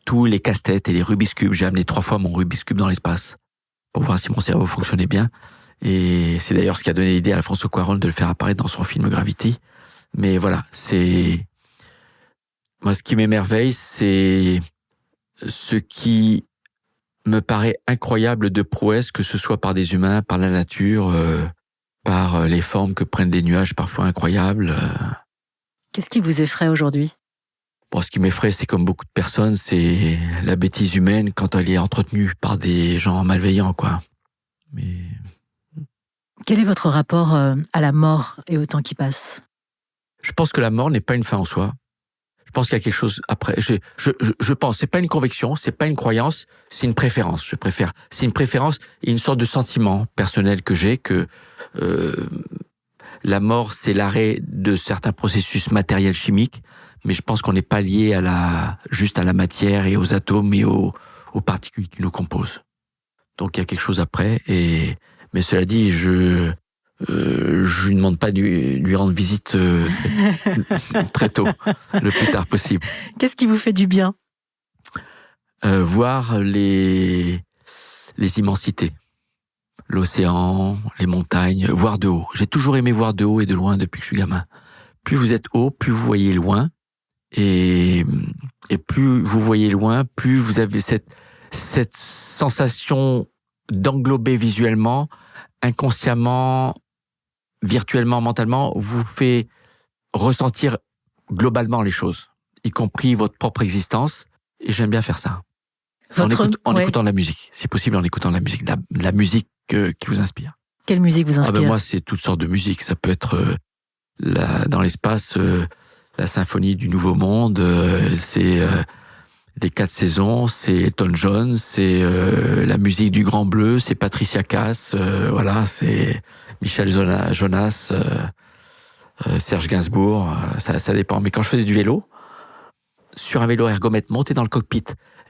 [SPEAKER 2] tous les casse-têtes et les Rubik's Cube. J'ai amené 3 fois mon Rubik's Cube dans l'espace pour voir si mon cerveau fonctionnait bien. Et c'est d'ailleurs ce qui a donné l'idée à Alfonso Cuarón de le faire apparaître dans son film Gravity. Mais voilà, moi ce qui m'émerveille, c'est ce qui me paraît incroyable de prouesse, que ce soit par des humains, par la nature, par les formes que prennent des nuages parfois incroyables.
[SPEAKER 1] Qu'est-ce qui vous effraie aujourd'hui?
[SPEAKER 2] Bon, ce qui m'effraie, c'est comme beaucoup de personnes, c'est la bêtise humaine quand elle est entretenue par des gens malveillants, quoi. Mais
[SPEAKER 1] quel est votre rapport à la mort et au temps qui passe?
[SPEAKER 2] Je pense que la mort n'est pas une fin en soi. Je pense qu'il y a quelque chose après. Je pense, c'est pas une conviction, c'est pas une croyance, c'est une préférence. C'est une préférence et une sorte de sentiment personnel que j'ai que la mort, c'est l'arrêt de certains processus matériels chimiques, mais je pense qu'on n'est pas lié juste à la matière et aux atomes et aux particules qui nous composent. Donc il y a quelque chose après. Mais cela dit, je lui demande pas de lui rendre visite très tôt, le plus tard possible.
[SPEAKER 1] Qu'est-ce qui vous fait du bien?
[SPEAKER 2] Voir les immensités. L'océan, les montagnes, voir de haut. J'ai toujours aimé voir de haut et de loin depuis que je suis gamin. Plus vous êtes haut, plus vous voyez loin. Et plus vous voyez loin, plus vous avez cette sensation d'englober visuellement, inconsciemment, virtuellement, mentalement, vous fait ressentir globalement les choses, y compris votre propre existence. Et j'aime bien faire ça. En écoutant de la musique. C'est possible en écoutant de la musique. De la musique qui vous inspire.
[SPEAKER 1] Quelle musique vous inspire?
[SPEAKER 2] Moi, c'est toutes sortes de musique. Ça peut être dans l'espace, la symphonie du Nouveau Monde. C'est les 4 saisons, c'est Elton John, c'est la musique du Grand Bleu, c'est Patricia Cass, voilà, c'est Michel Jonas, Serge Gainsbourg, ça dépend. Mais quand je faisais du vélo, sur un vélo ergomètre monté dans le cockpit,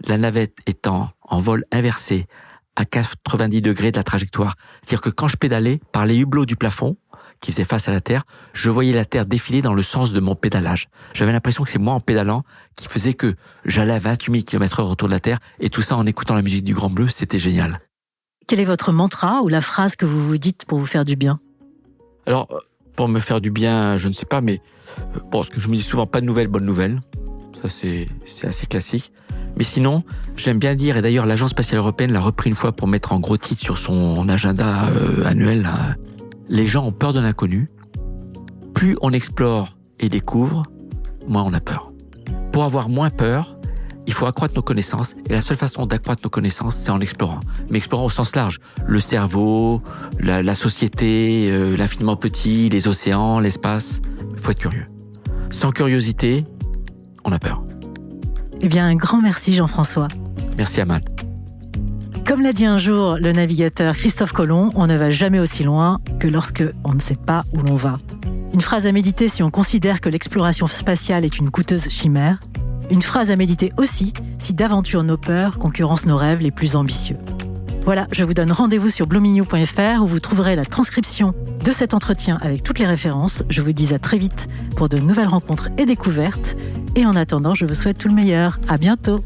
[SPEAKER 2] la navette étant en vol inversé à 90 degrés de la trajectoire, c'est-à-dire que quand je pédalais par les hublots du plafond, qui faisait face à la Terre, je voyais la Terre défiler dans le sens de mon pédalage. J'avais l'impression que c'est moi en pédalant qui faisait que j'allais à 28 000 km/h autour de la Terre, et tout ça en écoutant la musique du Grand Bleu, c'était génial.
[SPEAKER 1] Quel est votre mantra ou la phrase que vous vous dites pour vous faire du bien?
[SPEAKER 2] Alors, pour me faire du bien, je ne sais pas, mais ce que je me dis souvent, pas de nouvelles, bonnes nouvelles. Ça, c'est assez classique. Mais sinon, j'aime bien dire, et d'ailleurs l'Agence spatiale européenne l'a repris une fois pour mettre en gros titre sur son agenda annuel, là, les gens ont peur de l'inconnu. Plus on explore et découvre, moins on a peur. Pour avoir moins peur, il faut accroître nos connaissances. Et la seule façon d'accroître nos connaissances, c'est en explorant. Mais explorant au sens large. Le cerveau, la société, l'infiniment petit, les océans, l'espace. Il faut être curieux. Sans curiosité, on a peur.
[SPEAKER 1] Eh bien, un grand merci Jean-François.
[SPEAKER 2] Merci Amal.
[SPEAKER 1] Comme l'a dit un jour le navigateur Christophe Colomb, on ne va jamais aussi loin que lorsque on ne sait pas où l'on va. Une phrase à méditer si on considère que l'exploration spatiale est une coûteuse chimère. Une phrase à méditer aussi si d'aventure nos peurs concurrencent nos rêves les plus ambitieux. Voilà, je vous donne rendez-vous sur bloomingnew.fr où vous trouverez la transcription de cet entretien avec toutes les références. Je vous dis à très vite pour de nouvelles rencontres et découvertes. Et en attendant, je vous souhaite tout le meilleur. À bientôt.